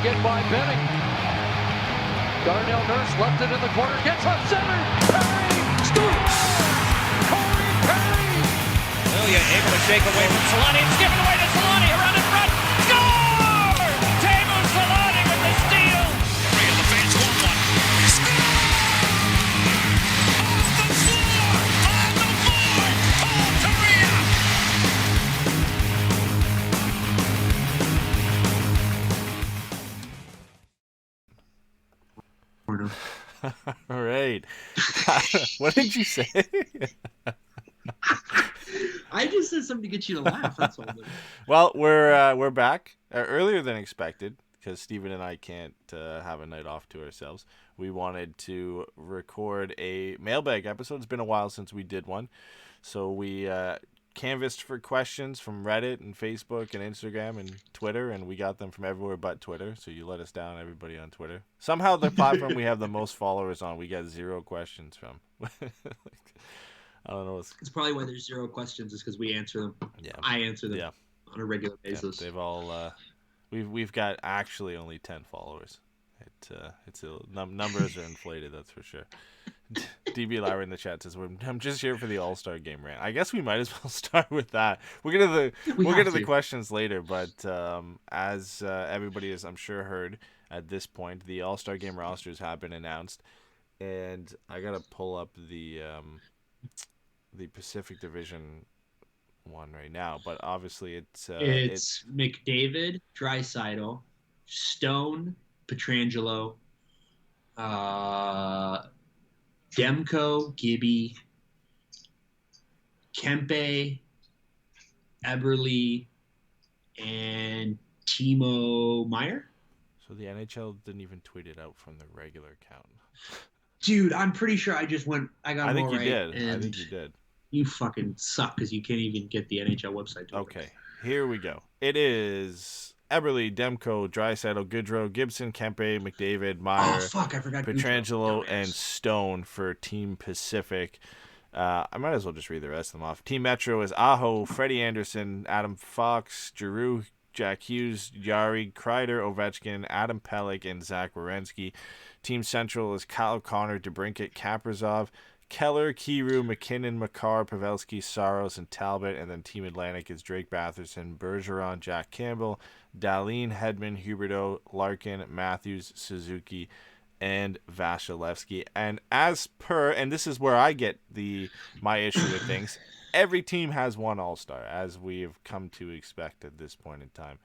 again by Benning. Darnell Nurse left it in the corner, gets up center. Perry scores! Corey Perry! Ilya able to shake away from Solani. It's given away to Solani. Around in front. Score! Teemu Solani with the steal. Perry in the face. 1-1. Score! Off the floor! On the board! Paul Kariya! All right. What did you say? I just said something to get you to laugh. That's all. Well, we're back earlier than expected because Steven and I can't have a night off to ourselves. We wanted to record a mailbag episode. It's been a while since we did one, so we canvassed for questions from Reddit and Facebook and Instagram and Twitter, and we got them from everywhere but Twitter. So you let us down, everybody on Twitter. Somehow the platform we have the most followers on, we got 0 questions from. I don't know. It's probably why there's 0 questions, is because we answer them. Yeah, I answer them on a regular basis. Yeah, they've all. We've got actually only 10 followers. Numbers are inflated, that's for sure. DB Lauer in the chat says, "I'm just here for the All Star Game rant." I guess we might as well start with that. We'll get to the questions later, but as everybody has, I'm sure, heard at this point, the All Star Game rosters have been announced, and I gotta pull up the Pacific Division one right now. But obviously, it's McDavid, Draisaitl, Stone, Pietrangelo, Demko, Gibby, Kempe, Eberle, and Timo Meier. So the NHL didn't even tweet it out from the regular account. Dude, I'm pretty sure I just went. I think you did. You fucking suck because you can't even get the NHL website. Okay, here we go. It is Eberle, Demko, Draisaitl, Goodrow, Gibson, Kempe, McDavid, Meier, I forgot Pietrangelo, and Stone for Team Pacific. I might as well just read the rest of them off. Team Metro is Aho, Freddie Anderson, Adam Fox, Giroux, Jack Hughes, Yari, Kreider, Ovechkin, Adam Pelech, and Zach Werenski. Team Central is Kyle O'Connor, DeBrincat, Kaprizov, Keller, Kiru, McKinnon, Makar, Pavelski, Saros, and Talbot. And then Team Atlantic is Drake Batherson, Bergeron, Jack Campbell, Dahlin, Hedman, Huberdeau, Larkin, Matthews, Suzuki, and Vasilevsky. And as per, and this is where I get my issue with things, every team has one All-Star, as we've come to expect at this point in time.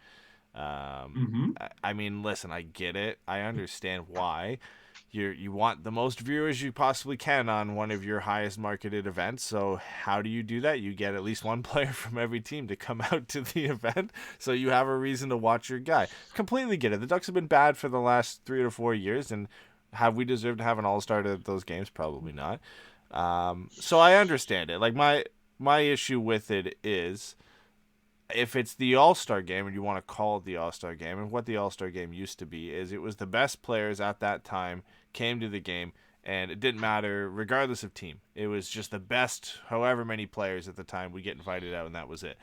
I mean, listen, I get it. I understand why. You want the most viewers you possibly can on one of your highest marketed events. So how do you do that? You get at least one player from every team to come out to the event, so you have a reason to watch your guy. Completely get it. The Ducks have been bad for the last 3 to 4 years, and have we deserved to have an all-star to those games? Probably not. So I understand it. Like my issue with it is, if it's the All-Star Game and you want to call it the All-Star Game, and what the All-Star Game used to be is it was the best players at that time came to the game, and it didn't matter regardless of team. It was just the best, however many players at the time would get invited out, and that was it.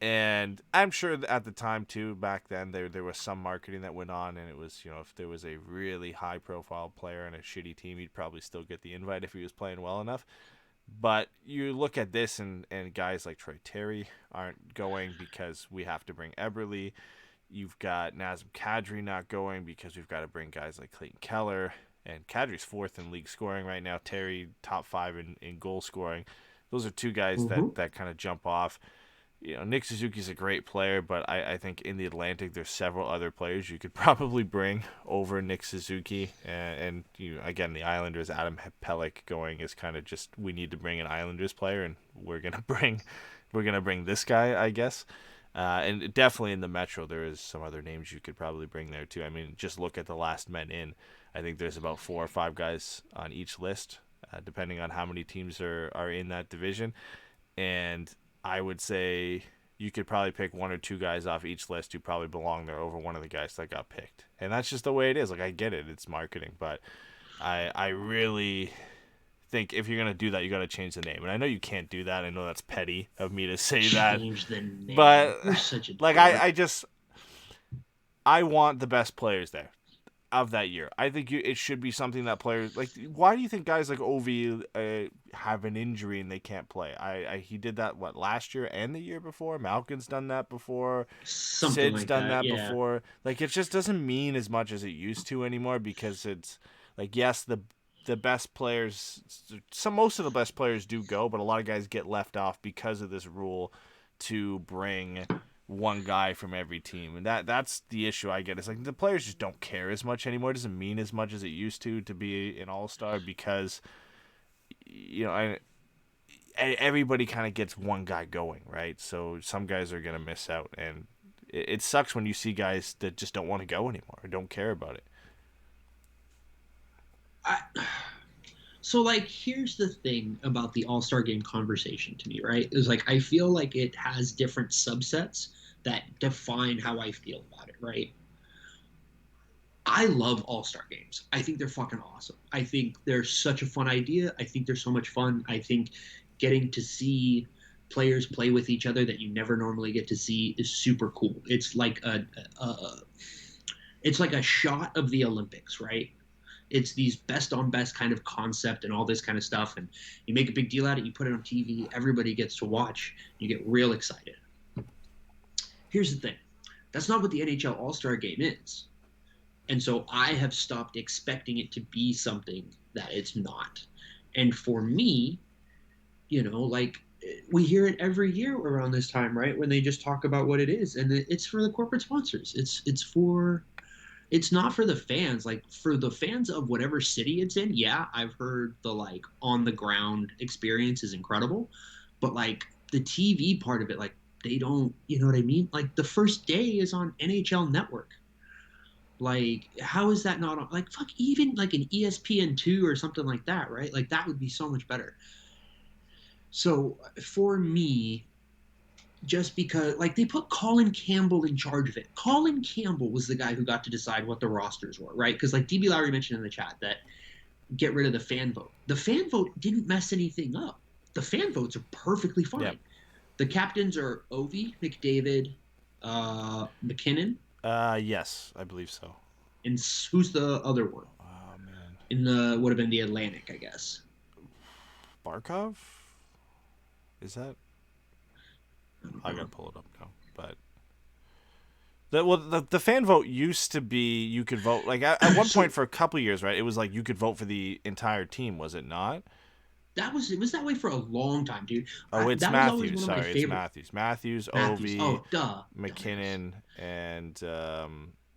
And I'm sure at the time too, back then, there was some marketing that went on, and it was, if there was a really high-profile player and a shitty team, he'd probably still get the invite if he was playing well enough. But you look at this, and guys like Troy Terry aren't going because we have to bring Eberle. You've got Nazem Kadri not going because we've got to bring guys like Clayton Keller. And Kadri's 4th in league scoring right now. Terry, top 5 in goal scoring. Those are 2 guys that kind of jump off. Nick Suzuki's a great player, but I think in the Atlantic there's several other players you could probably bring over Nick Suzuki. And again, the Islanders, Adam Pelech going is kind of just, we need to bring an Islanders player, and we're gonna bring this guy, I guess. And definitely in the Metro, there is some other names you could probably bring there too. I mean, just look at the last men in. I think there's about 4 or 5 guys on each list, depending on how many teams are in that division. And I would say you could probably pick 1 or 2 guys off each list who probably belong there over one of the guys that got picked. And that's just the way it is. Like, I get it. It's marketing. But I really think if you're going to do that, you got to change the name. And I know you can't do that. I know that's petty of me to say that. Change the name. But, You're such a like, I just... I want the best players there of that year. I think it should be something that players like. Why do you think guys like Ovi have an injury and they can't play? He did that last year and the year before. Malkin's done that before. Something Sid's like done that yeah. before. Like it just doesn't mean as much as it used to anymore because it's like yes the best players, most of the best players do go, but a lot of guys get left off because of this rule to bring one guy from every team, and that's the issue I get. It's like the players just don't care as much anymore. It doesn't mean as much as it used to be an all-star because everybody kind of gets one guy going, right? So some guys are gonna miss out, and it sucks when you see guys that just don't want to go anymore or don't care about it. So, like, here's the thing about the All-Star Game conversation to me, right? Is like I feel like it has different subsets that define how I feel about it, right? I love All-Star Games. I think they're fucking awesome. I think they're such a fun idea. I think they're so much fun. I think getting to see players play with each other that you never normally get to see is super cool. It's like it's like a shot of the Olympics, right? It's these best on best kind of concept and all this kind of stuff. And you make a big deal out of it. You put it on TV. Everybody gets to watch. You get real excited. Here's the thing. That's not what the NHL All Star Game is. And so I have stopped expecting it to be something that it's not. And for me, like we hear it every year around this time, right? When they just talk about what it is. And it's for the corporate sponsors. It's not for the fans. Like for the fans of whatever city it's in, yeah, I've heard the like on the ground experience is incredible, but like the TV part of it, like they don't, you know what I mean? Like the first day is on NHL Network. Like how is that not on? Like fuck, even like an ESPN2 or something like that, right? Like that would be so much better. So for me, just because like they put Colin Campbell in charge of it. Colin Campbell was the guy who got to decide what the rosters were, right? Because like DB Lowry mentioned in the chat that get rid of the fan vote. The fan vote didn't mess anything up. The fan votes are perfectly fine. Yep. The captains are Ovi, McDavid, McKinnon. Yes, I believe so. And who's the other one? Oh man. In the would have been the Atlantic, I guess. Barkov? Is that? I gotta pull it up now, but the fan vote used to be you could vote like at one point for a couple of years, right? It was like you could vote for the entire team, was it not? It was that way for a long time, dude. Oh, it's Matthews. Sorry, it's Matthews, Ovi, McKinnon, and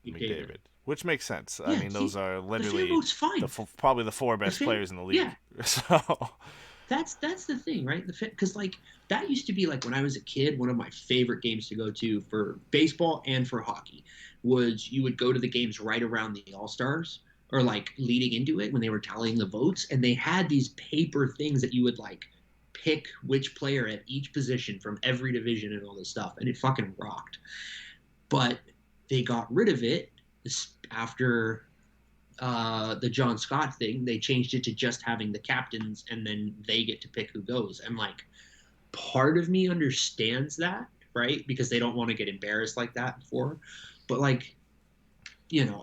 McDavid, which makes sense. Yeah, I mean, those are literally the fan vote's fine. Probably the four best players in the league. Yeah. So. That's the thing, right? Because like that used to be like when I was a kid, one of my favorite games to go to for baseball and for hockey was you would go to the games right around the All-Stars or like leading into it when they were tallying the votes, and they had these paper things that you would like pick which player at each position from every division and all this stuff, and it fucking rocked. But they got rid of it after the John Scott thing. They changed it to just having the captains and then they get to pick who goes. And like part of me understands that, right? Because they don't want to get embarrassed like that before. But like,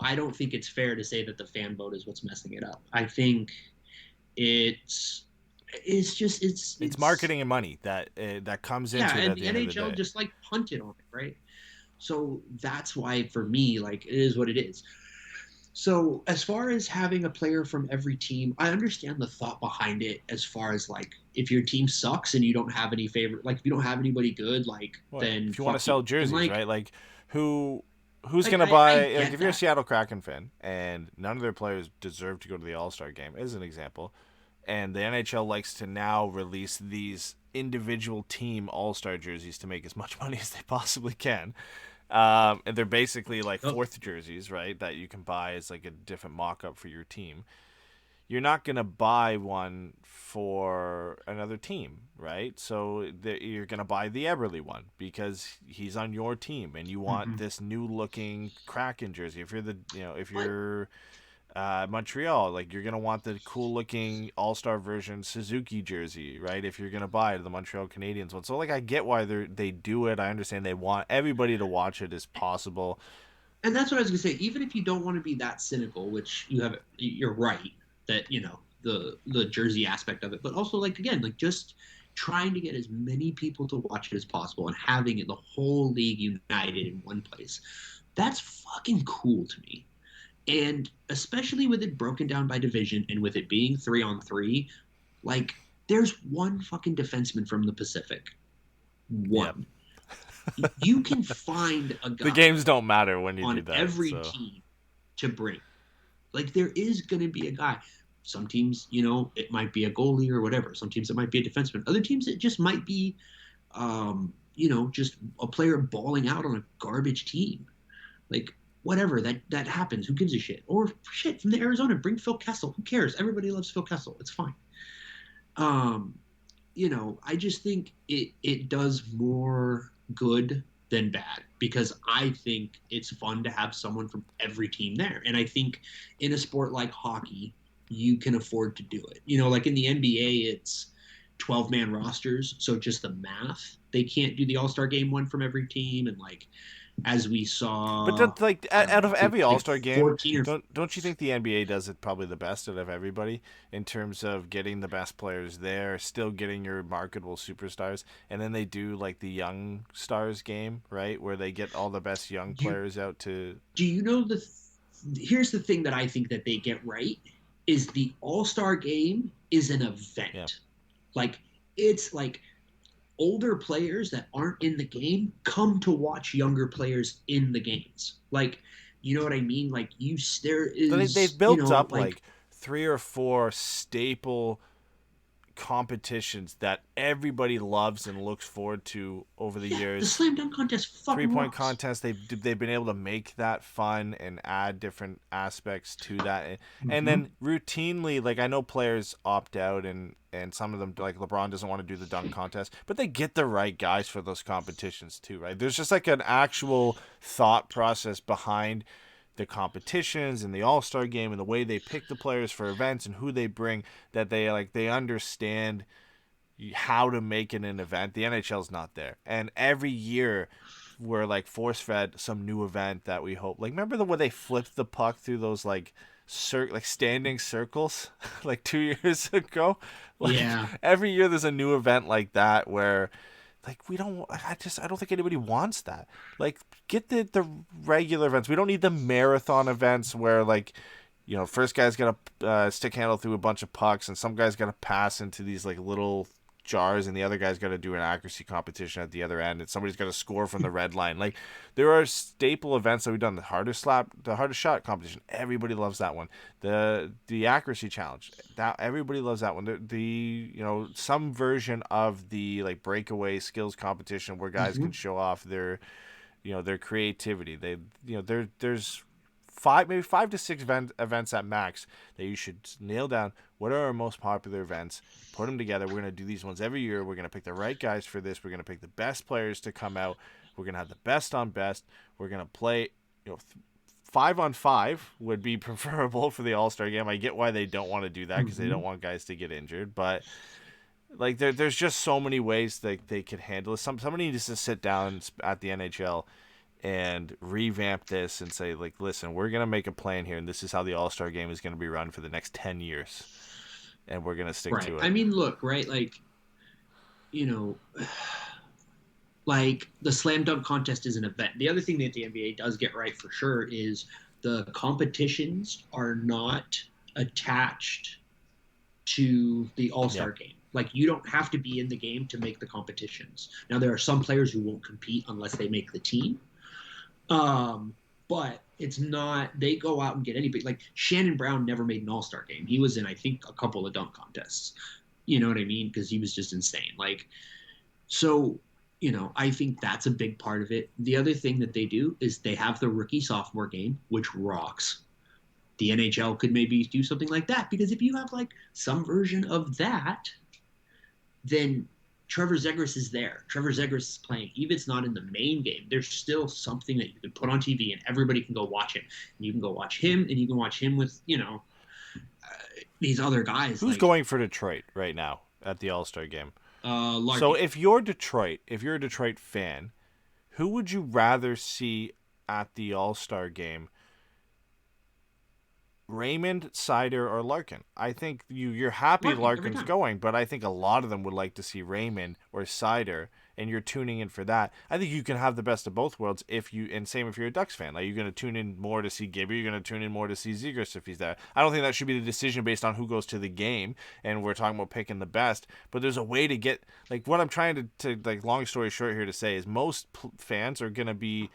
I don't think it's fair to say that the fan vote is what's messing it up. I think it's marketing and money that comes into it at the end of the day. NHL just like punted on it, right? So that's why for me, like it is what it is. So as far as having a player from every team, I understand the thought behind it as far as like if your team sucks and you don't have any favorite, like if you don't have anybody good, like then if you want to sell jerseys, like, right? Like who's like, gonna buy? Like if you're a Seattle Kraken fan and none of their players deserve to go to the All Star Game, as an example, and the NHL likes to now release these individual team All Star jerseys to make as much money as they possibly can. And they're basically like fourth jerseys, right? That you can buy as like a different mock-up for your team. You're not going to buy one for another team, right? So you're going to buy the Eberle one because he's on your team and you want this new looking Kraken jersey. If you're Montreal, like you're gonna want the cool looking All-Star version Suzuki jersey, right? If you're gonna buy the Montreal Canadiens one, so like I get why they do it. I understand they want everybody to watch it as possible, And that's what I was gonna say. Even if you don't want to be that cynical, which you're right that the jersey aspect of it, but also like again, like just trying to get as many people to watch it as possible and having the whole league united in one place. That's fucking cool to me. And especially with it broken down by division and with it being 3-on-3, like there's one fucking defenseman from the Pacific. One. Yep. You can find a guy. The games don't matter when you on do that. Every team to bring. Like there is going to be a guy. Some teams, it might be a goalie or whatever. Some teams it might be a defenseman. Other teams it just might be, just a player balling out on a garbage team. Like whatever, that happens. Who gives a shit? Or shit, from the Arizona, bring Phil Kessel. Who cares? Everybody loves Phil Kessel. It's fine. I just think it does more good than bad because I think it's fun to have someone from every team there. And I think in a sport like hockey, you can afford to do it. Like in the NBA, it's 12-man rosters. So just the math, they can't do the All-Star Game one from every team. And like, as we saw, but out of every All-Star game, or... don't you think the NBA does it probably the best out of everybody in terms of getting the best players there, still getting your marketable superstars, and then they do like the young stars game, right, where they get all the best young players out to. Do you know here's the thing that I think that they get right is the All-Star Game is an event. Yeah. Like it's like older players that aren't in the game come to watch younger players in the games. Like, you know what I mean? Like they've built up like 3 or 4 staple competitions that everybody loves and looks forward to over the years. The slam dunk contest fucking 3-point rocks. contest, they've been able to make that fun and add different aspects to that. And then routinely, like I know players opt out and some of them, like LeBron doesn't want to do the dunk contest, but they get the right guys for those competitions too, right? There's just like an actual thought process behind the competitions and the All-Star Game and the way they pick the players for events and who they bring, that they understand how to make it an event. The NHL's not there. And every year we're like force-fed some new event that we hope. Like remember when they flipped the puck through those like standing circles like 2 years ago? Like, yeah. Every year there's a new event like that where like I don't think anybody wants that. Like get the regular events. We don't need the marathon events where like, first guy's got to stick handle through a bunch of pucks and some guy's got to pass into these like little jars and the other guy's got to do an accuracy competition at the other end and somebody's got to score from the red line. Like there are staple events that we've done. The hardest shot competition, everybody loves that one. The accuracy challenge, that everybody loves that one. The some version of the like breakaway skills competition where guys can show off their creativity. There's 5 to 6 events at max that you should nail down. What are our most popular events? Put them together. We're going to do these ones every year. We're going to pick the right guys for this. We're going to pick the best players to come out. We're going to have the best on best. We're going to play, 5-on-5 would be preferable for the All-Star Game. I get why they don't want to do that because they don't want guys to get injured. But like there's just so many ways that they could handle it. Somebody needs to sit down at the NHL and revamp this and say, like, listen, we're going to make a plan here, and this is how the All-Star Game is going to be run for the next 10 years, and we're going to stick to it. I mean, look, right, like, like, the slam dunk contest is an event. The other thing that the NBA does get right for sure is the competitions are not attached to the All-Star Game. Like, you don't have to be in the game to make the competitions. Now, there are some players who won't compete unless they make the team. But it's not, they go out and get anybody. Like Shannon Brown never made an All-Star Game. He was in, I think, a couple of dunk contests. You know what I mean? Because he was just insane. Like, so, I think that's a big part of it. The other thing that they do is they have the rookie sophomore game, which rocks. The NHL could maybe do something like that because if you have like some version of that, then Trevor Zegras is there. Trevor Zegras is playing. Even if it's not in the main game, there's still something that you can put on TV and everybody can go watch it. And you can go watch him, and you can watch him with, these other guys. Who's going for Detroit right now at the All-Star Game? Larkin. So if you're a Detroit fan, who would you rather see at the All Star Game, Raymond, Sider, or Larkin. I think you're happy Larkin's going, but I think a lot of them would like to see Raymond or Sider, and you're tuning in for that. I think you can have the best of both worlds and same if you're a Ducks fan. Like, you're going to tune in more to see Gibby, you're going to tune in more to see Zegras if he's there. I don't think that should be the decision based on who goes to the game, and we're talking about picking the best, but there's a way to get, like, what I'm trying to like, long story short here to say is most fans are going to be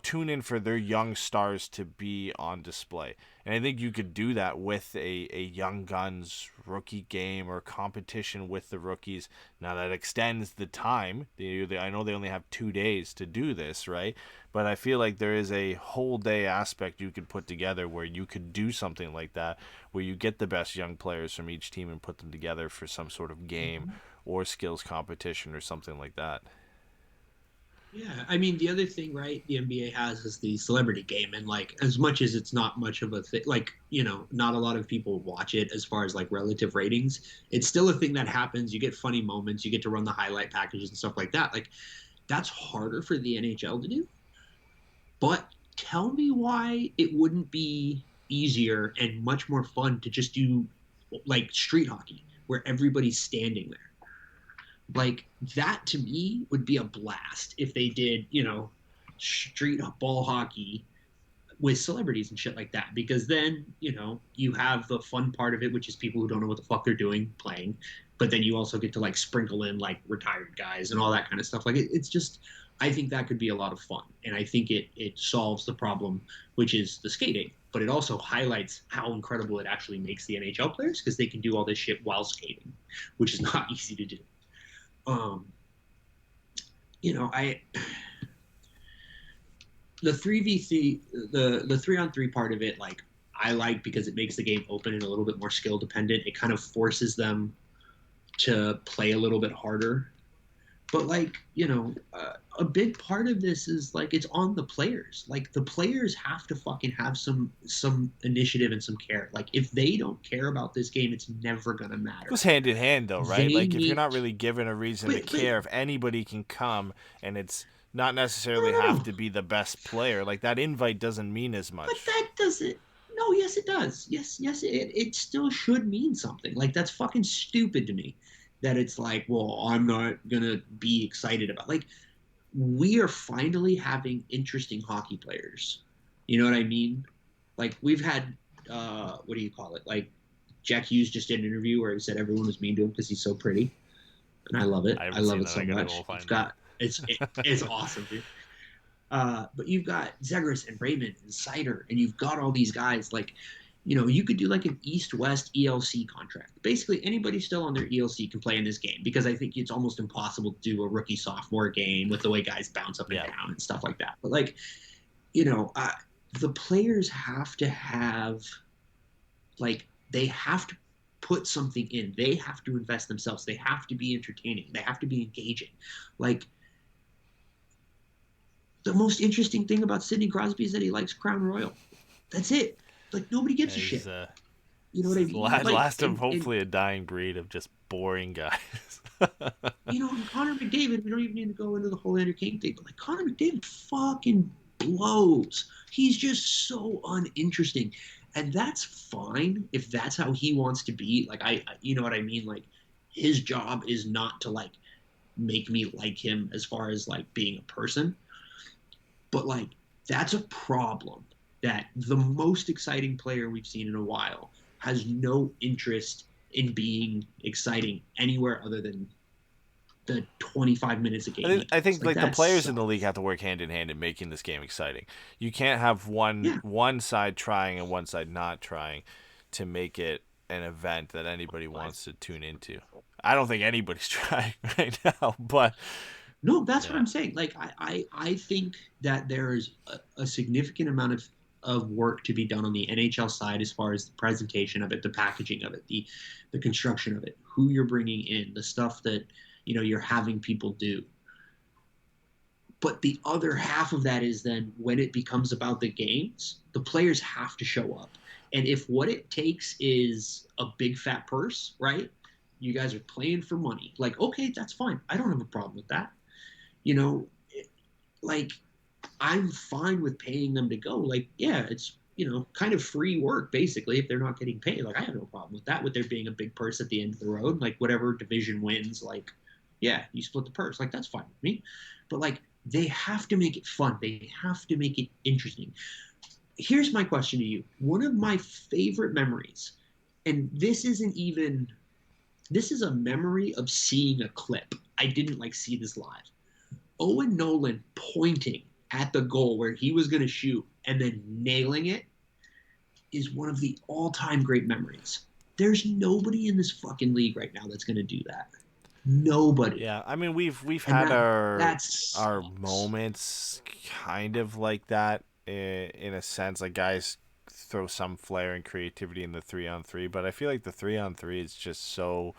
tune in for their young stars to be on display. And I think you could do that with a Young Guns rookie game or competition with the rookies. Now that extends the time. I know they only have 2 days to do this, right? But I feel like there is a whole day aspect you could put together where you could do something like that, where you get the best young players from each team and put them together for some sort of game or skills competition or something like that. Yeah, I mean, the other thing, right, the NBA has is the celebrity game. And, like, as much as it's not much of a thing, like, you know, not a lot of people watch it as far as, like, relative ratings, it's still a thing that happens. You get funny moments. You get to run the highlight packages and stuff like that. Like, that's harder for the NHL to do. But tell me why it wouldn't be easier and much more fun to just do, like, street hockey, where everybody's standing there. Like, that to me would be a blast if they did, you know, street ball hockey with celebrities and shit like that. Because then, you know, you have the fun part of it, which is people who don't know what the fuck they're doing playing. But then you also get to, like, sprinkle in, like, retired guys and all that kind of stuff. Like, it's just, I think that could be a lot of fun. And I think it solves the problem, which is the skating. But it also highlights how incredible it actually makes the NHL players, because they can do all this shit while skating, which is not easy to do. You know, the 3v3, the 3-on-3 part of it, like, I like, because it makes the game open and a little bit more skill dependent. It kind of forces them to play a little bit harder. But, like, you know, a big part of this is, like, it's on the players. Like, the players have to fucking have some initiative and some care. Like, if they don't care about this game, it's never going to matter. It goes hand in hand, though, right? If you're not really given a reason to care, if anybody can come, and it's not necessarily have to be the best player, like, that invite doesn't mean as much. But that doesn't. No, yes, it does. Yes, it still should mean something. Like, that's fucking stupid to me. That it's like, well, I'm not going to be excited about. Like, we are finally having interesting hockey players. You know what I mean? Like, we've had, what do you call it? Like, Jack Hughes just did an interview where he said everyone was mean to him because he's so pretty. And I love it. I love it so much. It's awesome, dude. But you've got Zegras and Raymond and Sider, and you've got all these guys. Like, you know, you could do like an East-West ELC contract. Basically, anybody still on their ELC can play in this game, because I think it's almost impossible to do a rookie-sophomore game with the way guys bounce up and down and stuff like that. But, like, you know, the players have to have, like, they have to put something in. They have to invest themselves. They have to be entertaining. They have to be engaging. Like, the most interesting thing about Sidney Crosby is that he likes Crown Royal. That's it. Like, nobody gives a shit. You know what I mean? Last of hopefully a dying breed of just boring guys. You know, Connor McDavid, we don't even need to go into the whole Andrew King thing, but, like, Connor McDavid fucking blows. He's just so uninteresting. And that's fine if that's how he wants to be. Like, you know what I mean? Like, his job is not to, like, make me like him as far as, like, being a person. But, like, that's a problem. That the most exciting player we've seen in a while has no interest in being exciting anywhere other than the 25 minutes a game. I think like the players in the league have to work hand in hand in making this game exciting. You can't have one side trying and one side not trying to make it an event that anybody wants to tune into. I don't think anybody's trying right now, but no, that's what I'm saying. Like, I think that there is a significant amount of work to be done on the NHL side as far as the presentation of it, the packaging of it, the construction of it, who you're bringing in, the stuff that, you know, you're having people do. But the other half of that is then when it becomes about the games, the players have to show up. And if what it takes is a big fat purse, right? You guys are playing for money. Like, okay, that's fine. I don't have a problem with that. You know, like, I'm fine with paying them to go. Like, yeah, it's, kind of free work, basically, if they're not getting paid. Like, I have no problem with that, with there being a big purse at the end of the road. Like, whatever division wins, like, yeah, you split the purse. Like, that's fine with me. But, like, they have to make it fun. They have to make it interesting. Here's my question to you. One of my favorite memories, and this is a memory of seeing a clip. I didn't, see this live. Owen Nolan pointing at the goal where he was going to shoot and then nailing it is one of the all-time great memories. There's nobody in this fucking league right now that's going to do that. Nobody. Yeah, I mean we've had our moments kind of like that in a sense. Like guys throw some flair and creativity in the 3-on-3, but I feel like the 3-on-3 is just so.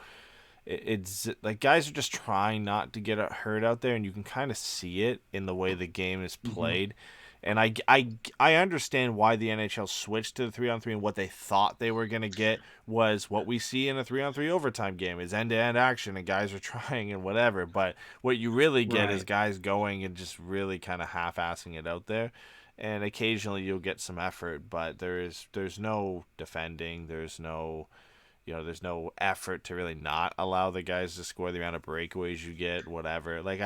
It's like guys are just trying not to get hurt out there, and you can kind of see it in the way the game is played. Mm-hmm. And I understand why the NHL switched to the 3-on-3, and what they thought they were going to get was what we see in a 3-on-3 overtime game is end-to-end action, and guys are trying and whatever. But what you really get is guys going and just really kind of half-assing it out there. And occasionally you'll get some effort, but there's no defending, there's no effort to really not allow the guys to score the amount of breakaways you get, whatever. Like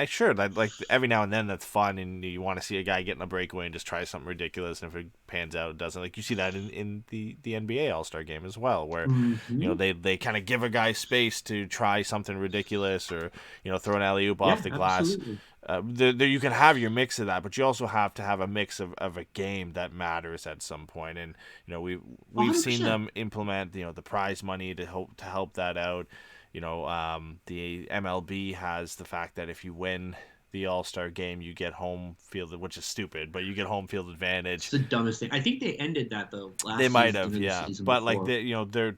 sure, like every now and then that's fun, and you want to see a guy getting a breakaway and just try something ridiculous, and if it pans out, it doesn't. Like you see that in the NBA All Star Game as well, where they kind of give a guy space to try something ridiculous, or throw an alley-oop off the glass. Absolutely. There you can have your mix of that, but you also have to have a mix of a game that matters at some point. And we've 100%. Seen them implement the prize money to help that out. The MLB has the fact that if you win the All Star Game, you get home field, which is stupid, but you get home field advantage. It's the dumbest thing. I think they ended that though. They might have, yeah, but before.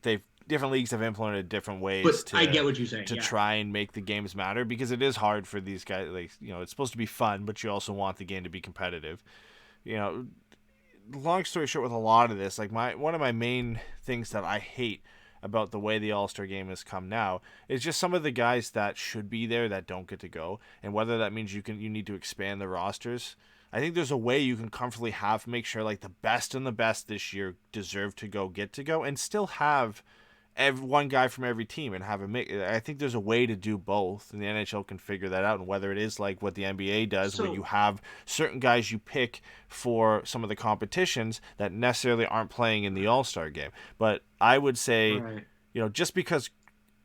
They've different leagues have implemented different ways I get what you're saying, to try and make the games matter, because it is hard for these guys. Like, it's supposed to be fun, but you also want the game to be competitive. Long story short, with a lot of this, like one of my main things that I hate about the way the All-Star Game has come now is just some of the guys that should be there that don't get to go, and whether that means you need to expand the rosters. I think there's a way you can comfortably make sure like the best and the best this year deserve to get to go, and still have one guy from every team and have a mix. I think there's a way to do both, and the NHL can figure that out. And whether it is like what the NBA does, where you have certain guys you pick for some of the competitions that necessarily aren't playing in the All-Star Game. But I would say, just because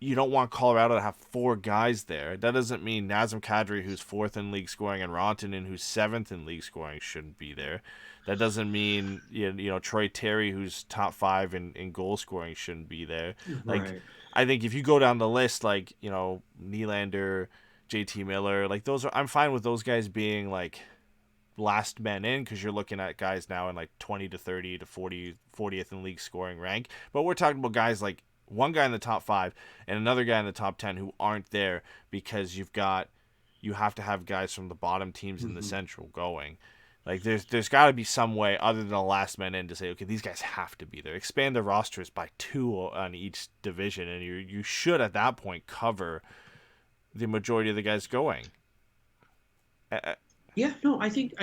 you don't want Colorado to have 4 guys there, that doesn't mean Nazem Kadri, who's 4th in league scoring, and Rantanen, who's 7th in league scoring, shouldn't be there. That doesn't mean Troy Terry, who's top 5 in goal scoring, shouldn't be there. Like, I think if you go down the list, like Nylander, JT Miller, like I'm fine with those guys being like last men in, because you're looking at guys now in like 20 to 30 to 40th in league scoring rank. But we're talking about guys like one guy in the top 5 and another guy in the top 10 who aren't there, because you have to have guys from the bottom teams in the Central going. Like there's got to be some way other than the last man in to say, okay, these guys have to be there. Expand the rosters by 2 on each division, and you should at that point cover the majority of the guys going. Yeah, no, I think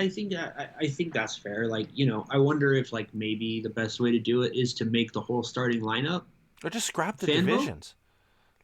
that's fair. Like, I wonder if like maybe the best way to do it is to make the whole starting lineup, or just scrap the divisions.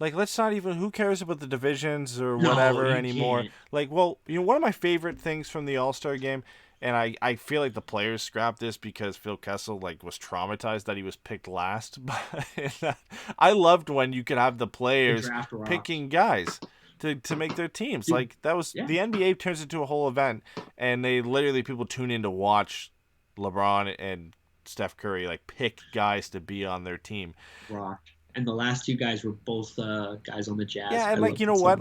Like, let's not even, who cares about the divisions or whatever anymore? Can't. Like, well, one of my favorite things from the All-Star Game, and I feel like the players scrapped this because Phil Kessel was traumatized that he was picked last. But I loved when you could have the players picking guys to make their teams. Like, that was the NBA turns into a whole event, and people tune in to watch LeBron and Steph Curry pick guys to be on their team. Rock. And the last 2 guys were both guys on the Jazz. Yeah, and you know what?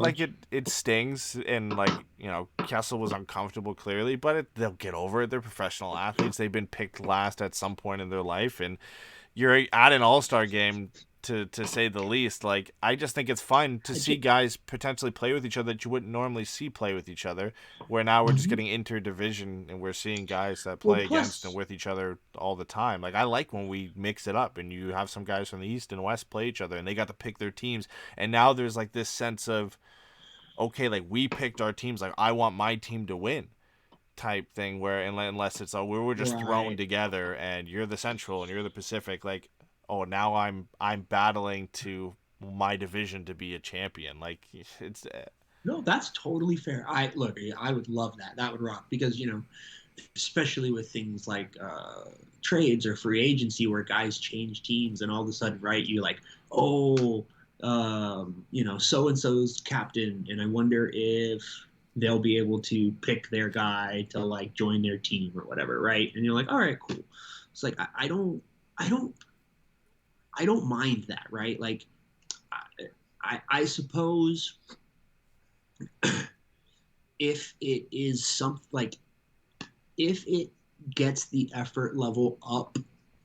It stings, and Kessel was uncomfortable clearly, but they'll get over it. They're professional athletes. They've been picked last at some point in their life, and you're at an All-Star Game, to say the least. I just think it's fun to see guys potentially play with each other that you wouldn't normally see play with each other, where now we're just getting interdivision, and we're seeing guys that play against and with each other all the time. I like when we mix it up, and you have some guys from the East and West play each other, and they got to pick their teams, and now there's this sense of, okay, we picked our teams, I want my team to win. type thing where unless it's we were just thrown Right. together and you're the Central and you're the Pacific, like, oh, now I'm battling to my division to be a champion. Like, it's No, that's totally fair. I would love that. That would rock because especially with things like trades or free agency where guys change teams and all of a sudden, right? You're like, oh, so and so's captain, and I wonder if they'll be able to pick their guy to like join their team or whatever, right? And you're like, all right, cool. It's like I don't mind that, right? Like, I suppose if it is something like if it gets the effort level up,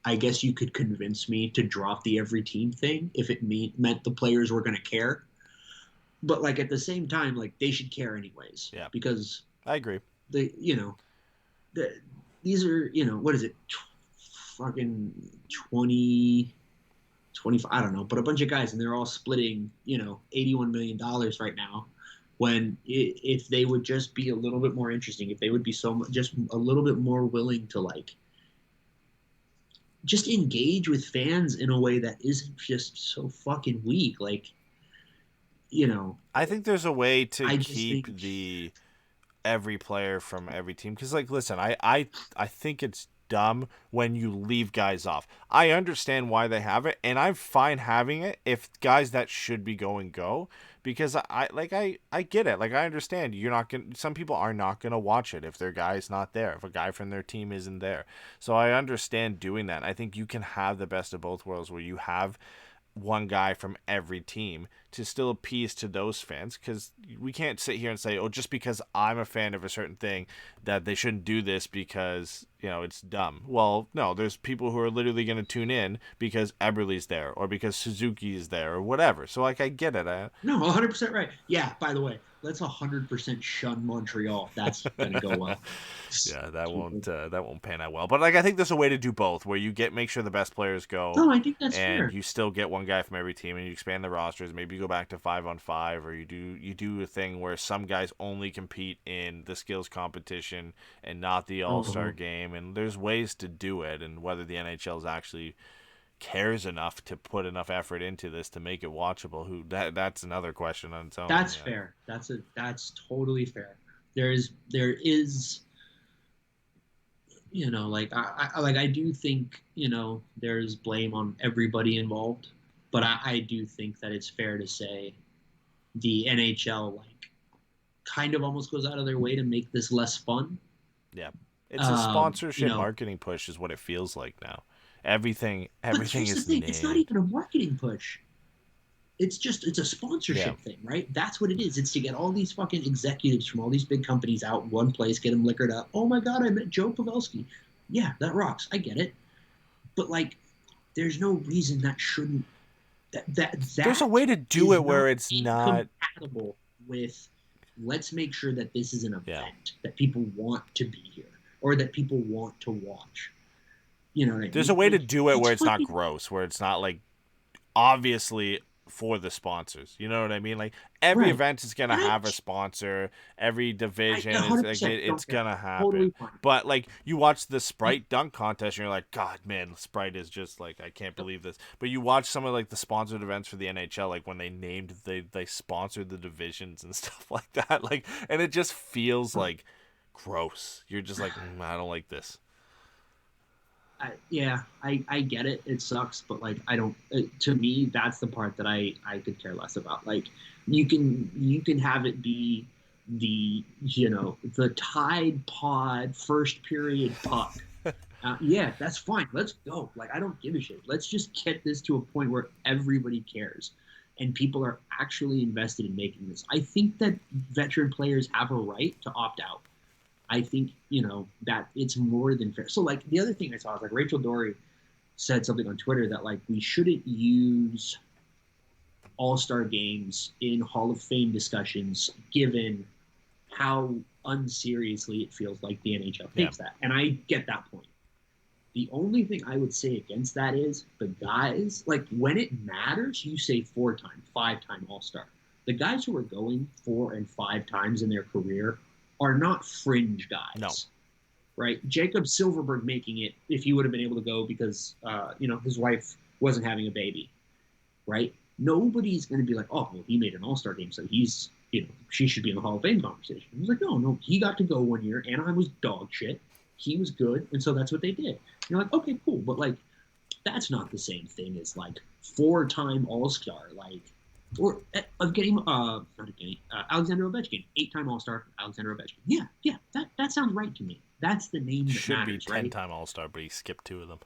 I guess you could convince me to drop the every team thing if it meant the players were going to care. But like at the same time, like they should care anyways. Yeah. Because I agree. these are, what is it? Fucking 20, 25, I don't know, but a bunch of guys and they're all splitting, $81 million right now. When if they would just be a little bit more interesting, if they would be just a little bit more willing to like just engage with fans in a way that isn't just so fucking weak, like I think there's a way to I just keep think- the every player from every team because, like, listen, I think it's dumb when you leave guys off. I understand why they have it, and I'm fine having it if guys that should be going go. Because I get it. Like, I understand some people are not gonna watch it if their guy's not there, if a guy from their team isn't there. So I understand doing that. I think you can have the best of both worlds where you have one guy from every team to still appease to those fans, because we can't sit here and say, oh, just because I'm a fan of a certain thing that they shouldn't do this because it's dumb. Well, no, there's people who are literally going to tune in because Eberle's there or because Suzuki is there or whatever. So like, I get it. No, 100% right. Yeah, by the way, let's 100% shun Montreal. That's gonna go well. Yeah, that won't pan out well. But like, I think there's a way to do both, where you make sure the best players go. No, I think that's and fair. you still get one guy from every team, and you expand the rosters. Maybe you go back to 5-on-5, or you do a thing where some guys only compete in the skills competition and not the All-Star game. And there's ways to do it, and whether the NHL actually cares enough to put enough effort into this to make it watchable, that's another question on its own. That's fair. That's totally fair. There is I do think there's blame on everybody involved, but I do think that it's fair to say the NHL kind of almost goes out of their way to make this less fun. Yeah, it's a sponsorship marketing push, is what it feels like now. Everything is named. It's not even a marketing push. It's a sponsorship thing, right? That's what it is. It's to get all these fucking executives from all these big companies out in one place, get them liquored up. Oh my God, I met Joe Pavelski. Yeah, that rocks. I get it. But there's no reason that shouldn't. That there's a way to do it where it's not compatible with. Let's make sure that this is an event that people want to be here or that people want to watch. There's a way to do it where it's not gross, where it's not obviously for the sponsors. You know what I mean? Like, every event is gonna have a sponsor. Every division it's gonna happen. Totally, but you watch the Sprite dunk contest and you're like, God, man, Sprite is just I can't believe this. But you watch some of the sponsored events for the NHL, when they sponsored the divisions and stuff like that, and it just feels gross. You're just I don't like this. I get it. It sucks, but I don't. To me, that's the part that I could care less about. You can have it be the the Tide Pod first period puck. Yeah, that's fine. Let's go. I don't give a shit. Let's just get this to a point where everybody cares, and people are actually invested in making this. I think that veteran players have a right to opt out. I think, that it's more than fair. So, the other thing I saw is, Rachel Dory said something on Twitter that, we shouldn't use All-Star games in Hall of Fame discussions, given how unseriously it feels like the NHL takes that. And I get that point. The only thing I would say against that is the guys, when it matters, you say 4-time, 5-time All-Star. The guys who are going 4 and 5 times in their career are not fringe guys. No. right? Jacob Silverberg making it if he would have been able to go because his wife wasn't having a baby, right? Nobody's going to be like, oh, well, he made an All-Star game, so he's, she should be in the Hall of Fame conversation. He was like, no, he got to go one year. Anaheim was dog shit. He was good, and so that's what they did. You're like, okay, cool, but like, that's not the same thing as like 4-time All-Star, like, or Alexander Ovechkin, 8-time All-Star, Alexander Ovechkin. Yeah, that sounds right to me. That's the name that Should matters, be right? 10-time All-Star, but he skipped 2 of them.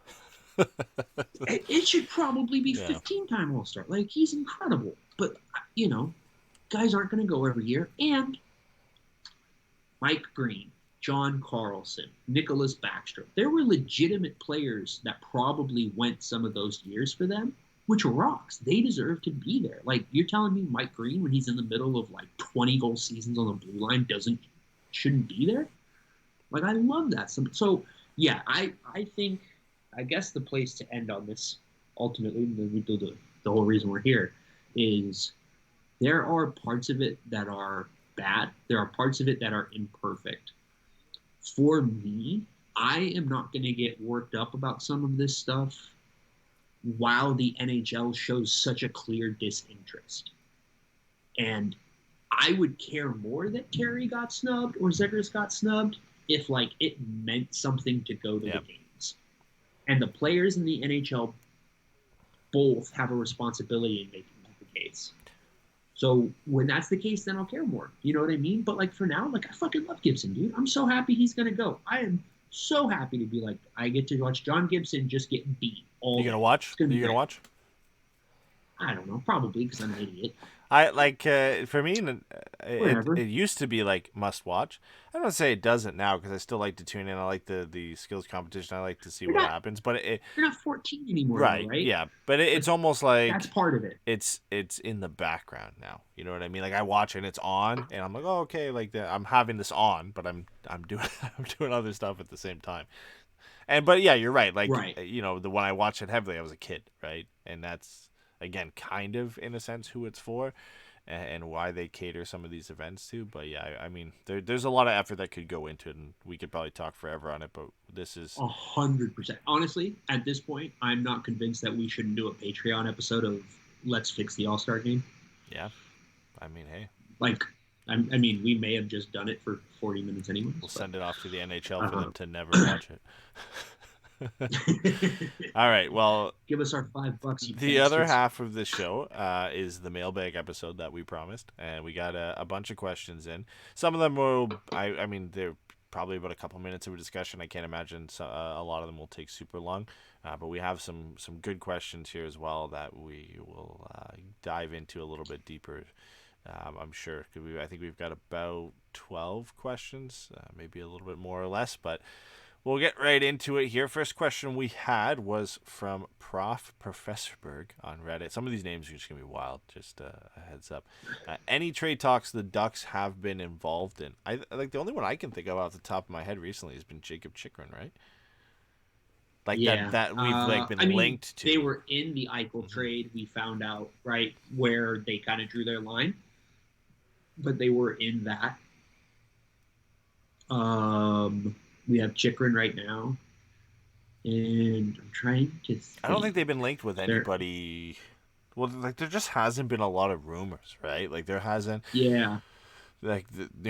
It should probably be 15-time All-Star. Like, he's incredible. But, guys aren't going to go every year. And Mike Green, John Carlson, Nicholas Backstrom, there were legitimate players that probably went some of those years for them, which rocks. They deserve to be there. Like, you're telling me Mike Green, when he's in the middle of, like, 20-goal seasons on the blue line, shouldn't be there? Like, I love that. So, yeah, I think... I guess the place to end on this, ultimately, the whole reason we're here, is there are parts of it that are bad. There are parts of it that are imperfect. For me, I am not going to get worked up about some of this stuff while the NHL shows such a clear disinterest. And I would care more that Terry got snubbed or Zegras got snubbed if, like, it meant something to go to the game. And the players in the NHL both have a responsibility in making that the case. So when that's the case, then I'll care more. You know what I mean? But like for now, like I fucking love Gibson, dude. I'm so happy he's gonna go. I am so happy to be like, I get to watch John Gibson just get beat all. You gonna watch? You gonna watch? I don't know, probably because I'm an idiot. I like for me, it used to be like must watch. I don't want to say it doesn't now because I still like to tune in. I like the skills competition. I like to see what happens. But you're not 14 anymore, right? Though, right? Yeah, but it's almost like that's part of it. It's in the background now. You know what I mean? Like I watch it and it's on, and I'm like, oh okay, like I'm having this on, but I'm doing I'm doing other stuff at the same time. But yeah, you're right. Like when I watched it heavily, I was a kid, right? And that's. Again, kind of in a sense who it's for and why they cater some of these events to. But yeah, I mean, there's a lot of effort that could go into it, and we could probably talk forever on it, but this is 100%. Honestly, at this point, I'm not convinced that we shouldn't do a Patreon episode of Let's Fix the All Star Game. Yeah. I mean, hey. Like, I mean, we may have just done it for 40 minutes anyway. We'll send it off to the NHL for them to never watch it. All right, well, give us our $5. The other half of the show is the mailbag episode that we promised, and we got a bunch of questions in. Some of them will, I mean, they're probably about a couple minutes of a discussion. I can't imagine a lot of them will take super long, but we have some good questions here as well that we will dive into a little bit deeper. I'm sure I think we've got about 12 questions, maybe a little bit more or less, but. We'll get right into it here. First question we had was from Professor Berg on Reddit. Some of these names are just going to be wild, just a heads up. Any trade talks the Ducks have been involved in? I like the only one I can think of off the top of my head recently has been Jacob Chychrun, right? Like that we've been linked to. They were in the Eichel trade, we found out, right, where they kind of drew their line. But they were in that. We have Chychrun right now, and I'm trying to think. I don't think they've been linked with anybody. Well, like there just hasn't been a lot of rumors, right? Like there hasn't. Yeah. Like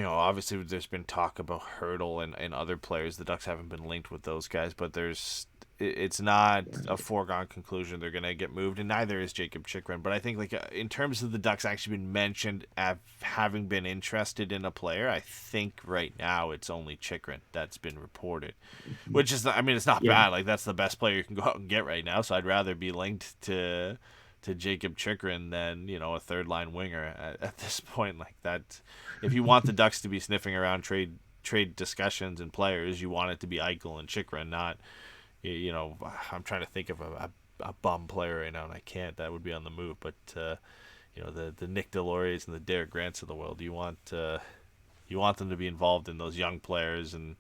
obviously there's been talk about Hurdle and other players. The Ducks haven't been linked with those guys, but it's not a foregone conclusion they're gonna get moved, and neither is Jacob Chychrun. But I think like in terms of the Ducks actually been mentioned having been interested in a player, I think right now it's only Chychrun that's been reported, which is it's not bad. Like that's the best player you can go out and get right now. So I'd rather be linked to Jacob Chychrun than a third line winger at this point. Like that, if you want the Ducks to be sniffing around trade discussions and players, you want it to be Eichel and Chychrun, not. I'm trying to think of a bum player right now, and I can't. That would be on the move. But the Nick Deloriers and the Derek Grants of the world, you want them to be involved in those young players and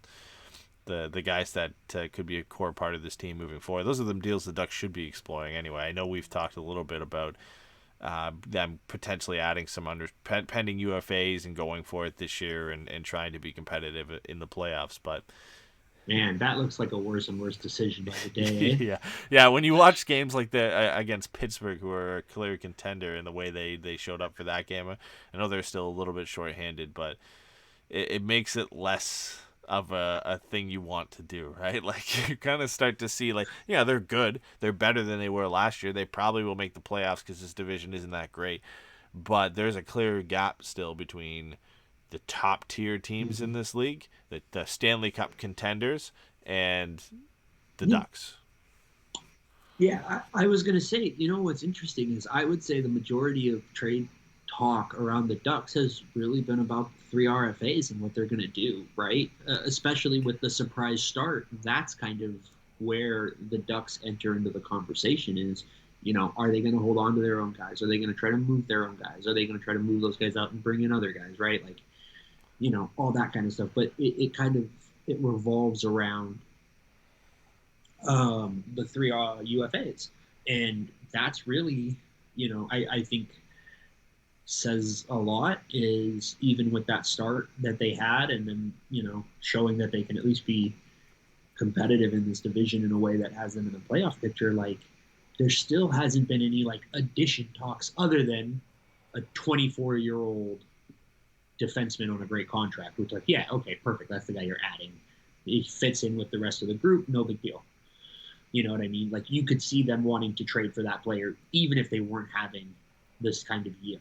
the guys that could be a core part of this team moving forward. Those are the deals the Ducks should be exploring anyway. I know we've talked a little bit about them potentially adding some pending UFAs and going for it this year and trying to be competitive in the playoffs, but. Man, that looks like a worse and worse decision by the day. Eh? Yeah. When you watch games like the against Pittsburgh, who are a clear contender, in the way they showed up for that game, I know they're still a little bit shorthanded, but it makes it less of a thing you want to do, right? Like, you kind of start to see, like, yeah, they're good, they're better than they were last year. They probably will make the playoffs because this division isn't that great, but there's a clear gap still between the top tier teams in this league, the Stanley Cup contenders, and the Ducks. Yeah, I was going to say, what's interesting is I would say the majority of trade talk around the Ducks has really been about 3 RFAs and what they're going to do, right? Especially with the surprise start. That's kind of where the Ducks enter into the conversation is, are they going to hold on to their own guys? Are they going to try to move their own guys? Are they going to try to move those guys out and bring in other guys, right? Like, all that kind of stuff. But it revolves around the 3 UFAs. And that's really, I think says a lot, is even with that start that they had, and then, showing that they can at least be competitive in this division in a way that has them in the playoff picture, like, there still hasn't been any, like, addition talks other than a 24-year-old defenseman on a great contract, which, like, yeah, okay, perfect, that's the guy you're adding. He fits in with the rest of the group, no big deal. You know what I mean? Like, you could see them wanting to trade for that player, even if they weren't having this kind of year.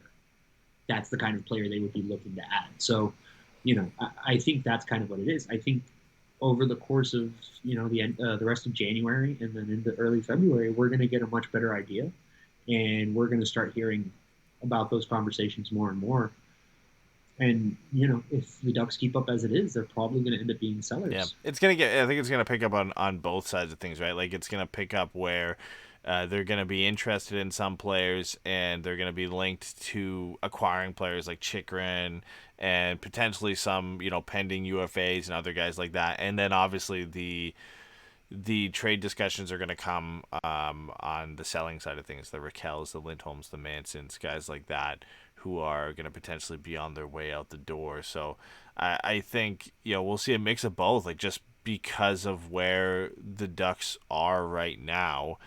That's the kind of player they would be looking to add. So, I think that's kind of what it is. I think over the course of, the rest of January and then into early February, we're going to get a much better idea. And we're going to start hearing about those conversations more and more. And, if the Ducks keep up as it is, they're probably going to end up being sellers. Yeah, I think it's going to pick up on both sides of things, right? Like, it's going to pick up where they're going to be interested in some players, and they're going to be linked to acquiring players like Chychrun and potentially some, pending UFAs and other guys like that. And then obviously the trade discussions are going to come on the selling side of things, the Rakels, the Lindholms, the Mansons, guys like that, who are going to potentially be on their way out the door. So I think, we'll see a mix of both, like, just because of where the Ducks are right now.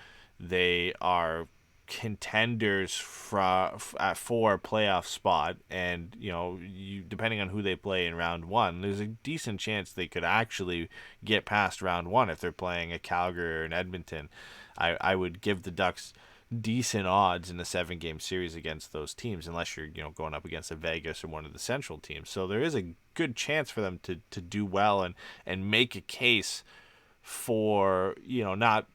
They are contenders for a playoff spot, and you depending on who they play in round one, there's a decent chance they could actually get past round one if they're playing a Calgary or an Edmonton. I would give the Ducks decent odds in a 7-game series against those teams, unless you're going up against a Vegas or one of the Central teams. So there is a good chance for them to do well and make a case for not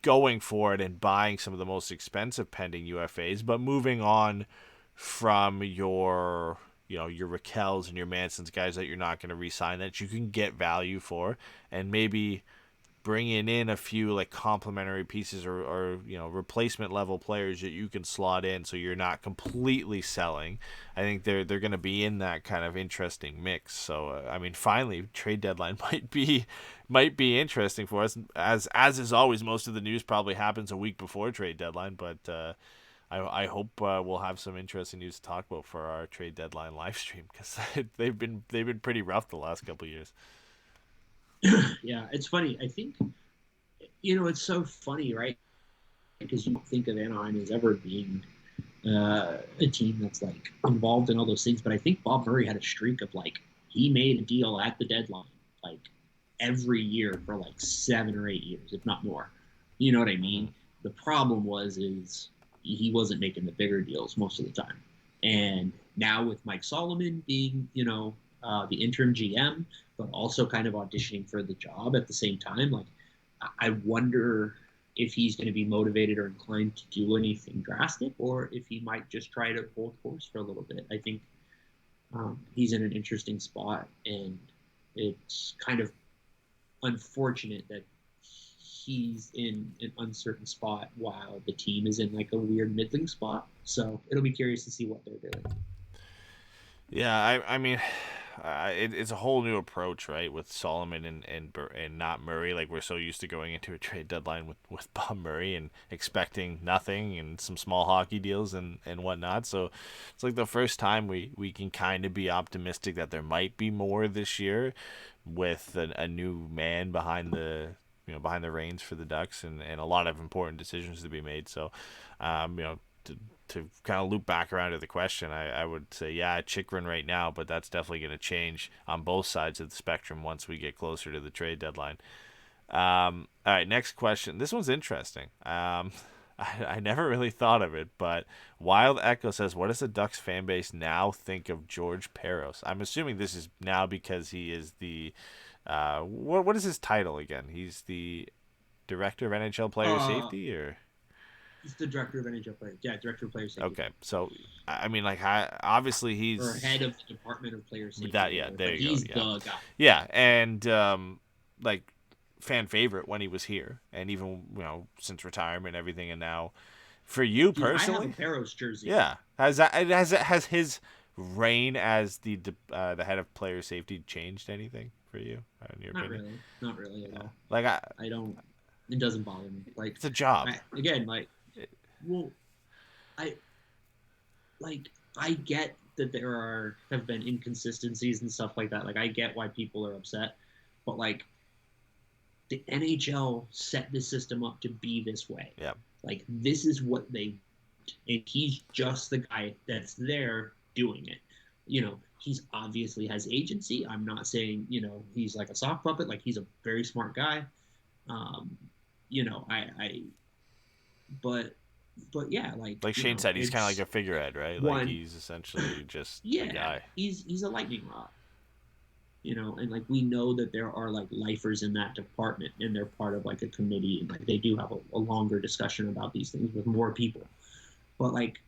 going for it and buying some of the most expensive pending UFAs, but moving on from your Rakels and your Mansons, guys that you're not going to re-sign, that you can get value for, and maybe bringing in a few, like, complementary pieces or replacement level players that you can slot in, so you're not completely selling. I think they're going to be in that kind of interesting mix. So finally, trade deadline might be interesting for us. As is always, most of the news probably happens a week before trade deadline, but I hope we'll have some interesting news to talk about for our trade deadline live stream, because they've been pretty rough the last couple of years. Yeah, it's funny. I think, it's so funny, right? Because you don't think of Anaheim as ever being a team that's, like, involved in all those things. But I think Bob Murray had a streak of, like, he made a deal at the deadline, like, every year for, like, 7 or 8 years, if not more. You know what I mean? The problem is he wasn't making the bigger deals most of the time. And now with Mike Solomon being, the interim GM, but also kind of auditioning for the job at the same time, like, I wonder if he's going to be motivated or inclined to do anything drastic, or if he might just try to hold course for a little bit. I think he's in an interesting spot, and it's kind of unfortunate that he's in an uncertain spot while the team is in, like, a weird middling spot. So it'll be curious to see what they're doing. Yeah, I mean, it's a whole new approach, right? With Solomon and not Murray. Like, we're so used to going into a trade deadline with Bob Murray and expecting nothing and some small hockey deals and whatnot. So it's like the first time we can kind of be optimistic that there might be more this year with a new man behind the reins for the Ducks and a lot of important decisions to be made. So, to kind of loop back around to the question, I would say, yeah, Chychrun right now, but that's definitely going to change on both sides of the spectrum once we get closer to the trade deadline. All right, next question. This one's interesting. I never really thought of it, but Wild Echo says, what does the Ducks fan base now think of George Parros? I'm assuming this is now because he is the what is his title again? He's the director of NHL player safety, or he's the director of NHL player. Yeah, director of player safety. Okay, so I mean, like, obviously he's or head of the department of player safety. That, yeah, there you go. He's the guy. Yeah, and like, fan favorite when he was here, and even since retirement and everything, and now for you personally, I have a Parros jersey. Yeah, has his reign as the head of player safety changed anything for you? In your opinion? Not really at all. Like, I don't. It doesn't bother me. Like, it's a job. I get that there have been inconsistencies and stuff like that. Like, I get why people are upset, but like, the NHL set the system up to be this way. Yeah. Like, this is what they, and he's just the guy that's there doing it. He's obviously has agency. I'm not saying, he's like a sock puppet. Like, he's a very smart guy. But yeah, like Shane said, he's kind of like a figurehead, right? Like, he's essentially just the guy. He's a lightning rod. And like, we know that there are like lifers in that department, and they're part of like a committee, and like they do have a longer discussion about these things with more people. But like,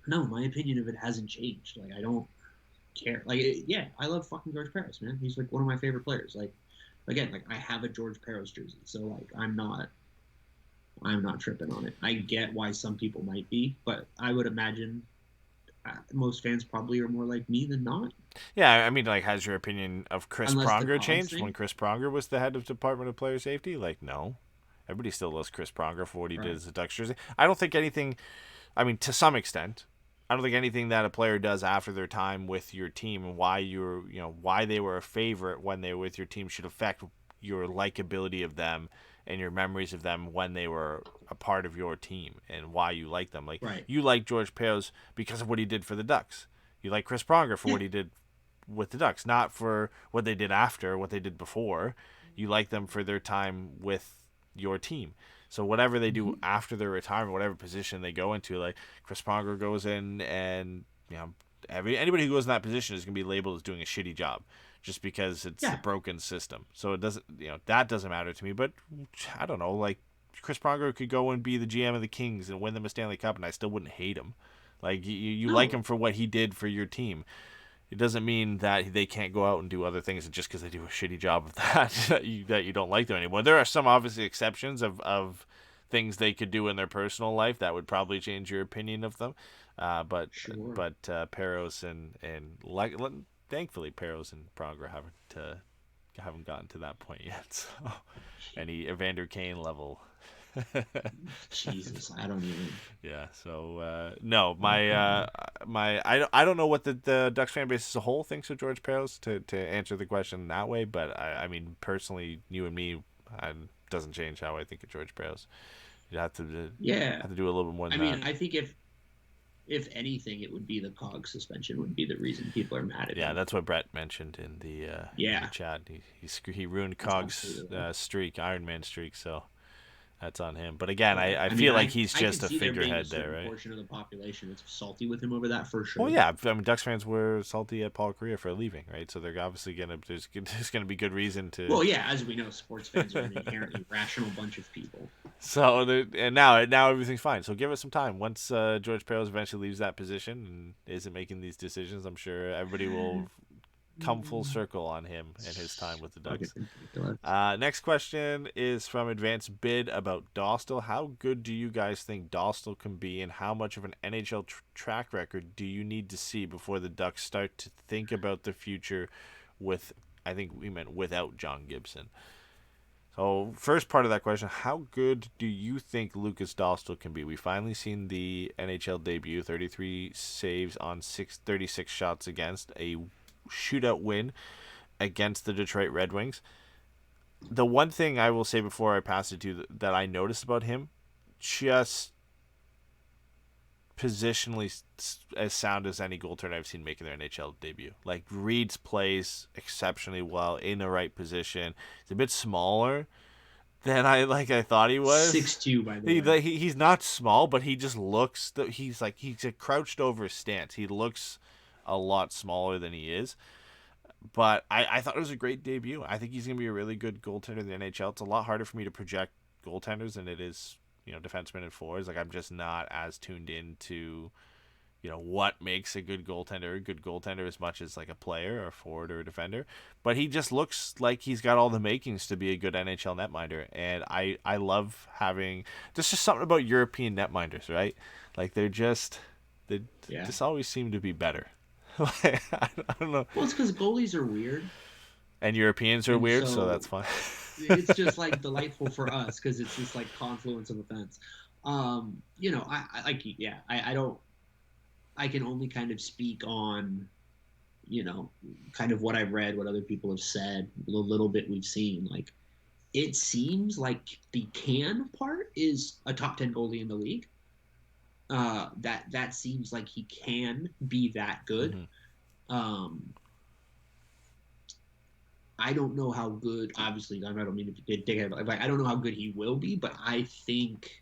no, my opinion of it hasn't changed. Like, I don't care. Like, I love fucking George Parros, man. He's like one of my favorite players. Like, again, like, I have a George Parros jersey, so like, I'm not tripping on it. I get why some people might be, but I would imagine most fans probably are more like me than not. Yeah, I mean, like, has your opinion of Chris Pronger changed when Chris Pronger was the head of Department of Player Safety? Like, no. Everybody still loves Chris Pronger for what he did as a Ducks jersey. I don't think anything, I mean, to some extent, I don't think anything that a player does after their time with your team and why why they were a favorite when they were with your team should affect your likability of them and your memories of them when they were a part of your team and why you like them. Like, you like George Parros because of what he did for the Ducks. You like Chris Pronger for what he did with the Ducks, not for what they did after, what they did before. You like them for their time with your team. So whatever they do after their retirement, whatever position they go into, like Chris Pronger goes in and, anybody who goes in that position is going to be labeled as doing a shitty job just because it's a broken system. So it doesn't, that doesn't matter to me. But I don't know, like, Chris Pronger could go and be the GM of the Kings and win them a Stanley Cup, and I still wouldn't hate him. Like, you like him for what he did for your team. It doesn't mean that they can't go out and do other things just because they do a shitty job of that you don't like them anymore. There are some obviously exceptions of things they could do in their personal life that would probably change your opinion of them. But Parros and thankfully Parros and Pronger haven't gotten to that point yet. So any Evander Kane level. Jesus, I don't even. Yeah, so no, I don't know what the Ducks fan base as a whole thinks of George Parros to answer the question that way, but I mean, personally, you and me, doesn't change how I think of George Parros. You have to do a little bit more than that. I mean, I think if anything, it would be the COG suspension would be the reason people are mad at him. Yeah, that's what Brett mentioned in the chat. He ruined COG's streak, Ironman streak, so that's on him. But again, I feel like he's just a figurehead there, right? Portion of the population that's salty with him over that, for sure. Well, yeah, I mean, Ducks fans were salty at Paul Kariya for leaving, right? So they're obviously there's gonna be good reason to. Well, yeah, as we know, sports fans are an inherently rational bunch of people. So now everything's fine. So give it some time. Once George Parros eventually leaves that position and isn't making these decisions, I'm sure everybody will come full circle on him and his time with the Ducks. Ridiculous. Next question is from Advanced Bid about Dostal. How good do you guys think Dostal can be, and how much of an NHL track record do you need to see before the Ducks start to think about the future with, I think we meant without John Gibson? So first part of that question, how good do you think Lucas Dostal can be? We finally seen the NHL debut, 33 saves on 36 shots against, a shootout win against the Detroit Red Wings. The one thing I will say before I pass it to you that I noticed about him, just positionally as sound as any goaltender I've seen making their NHL debut. Like, reads plays exceptionally well in the right position. He's a bit smaller than I thought he was. 6'2", by the way. He's not small, but he just looks he's a crouched over stance. He looks a lot smaller than he is. But I thought it was a great debut. I think he's going to be a really good goaltender in the NHL. It's a lot harder for me to project goaltenders than it is, defensemen and forwards. Like, I'm just not as tuned into, what makes a good goaltender as much as like a player or a forward or a defender. But he just looks like he's got all the makings to be a good NHL netminder. And I love having, there's just something about European netminders, right? Like, they just always seem to be better. I don't know. Well, it's because goalies are weird. And Europeans are weird, so that's fine. It's just like delightful for us because it's this like confluence of events. I don't. I can only kind of speak on, kind of what I've read, what other people have said, the little bit we've seen. Like, it seems like the can part is a top 10 goalie in the league. That seems like he can be that good. Mm-hmm. I don't know how good. Obviously, I don't mean to dig ahead. Like, I don't know how good he will be, but I think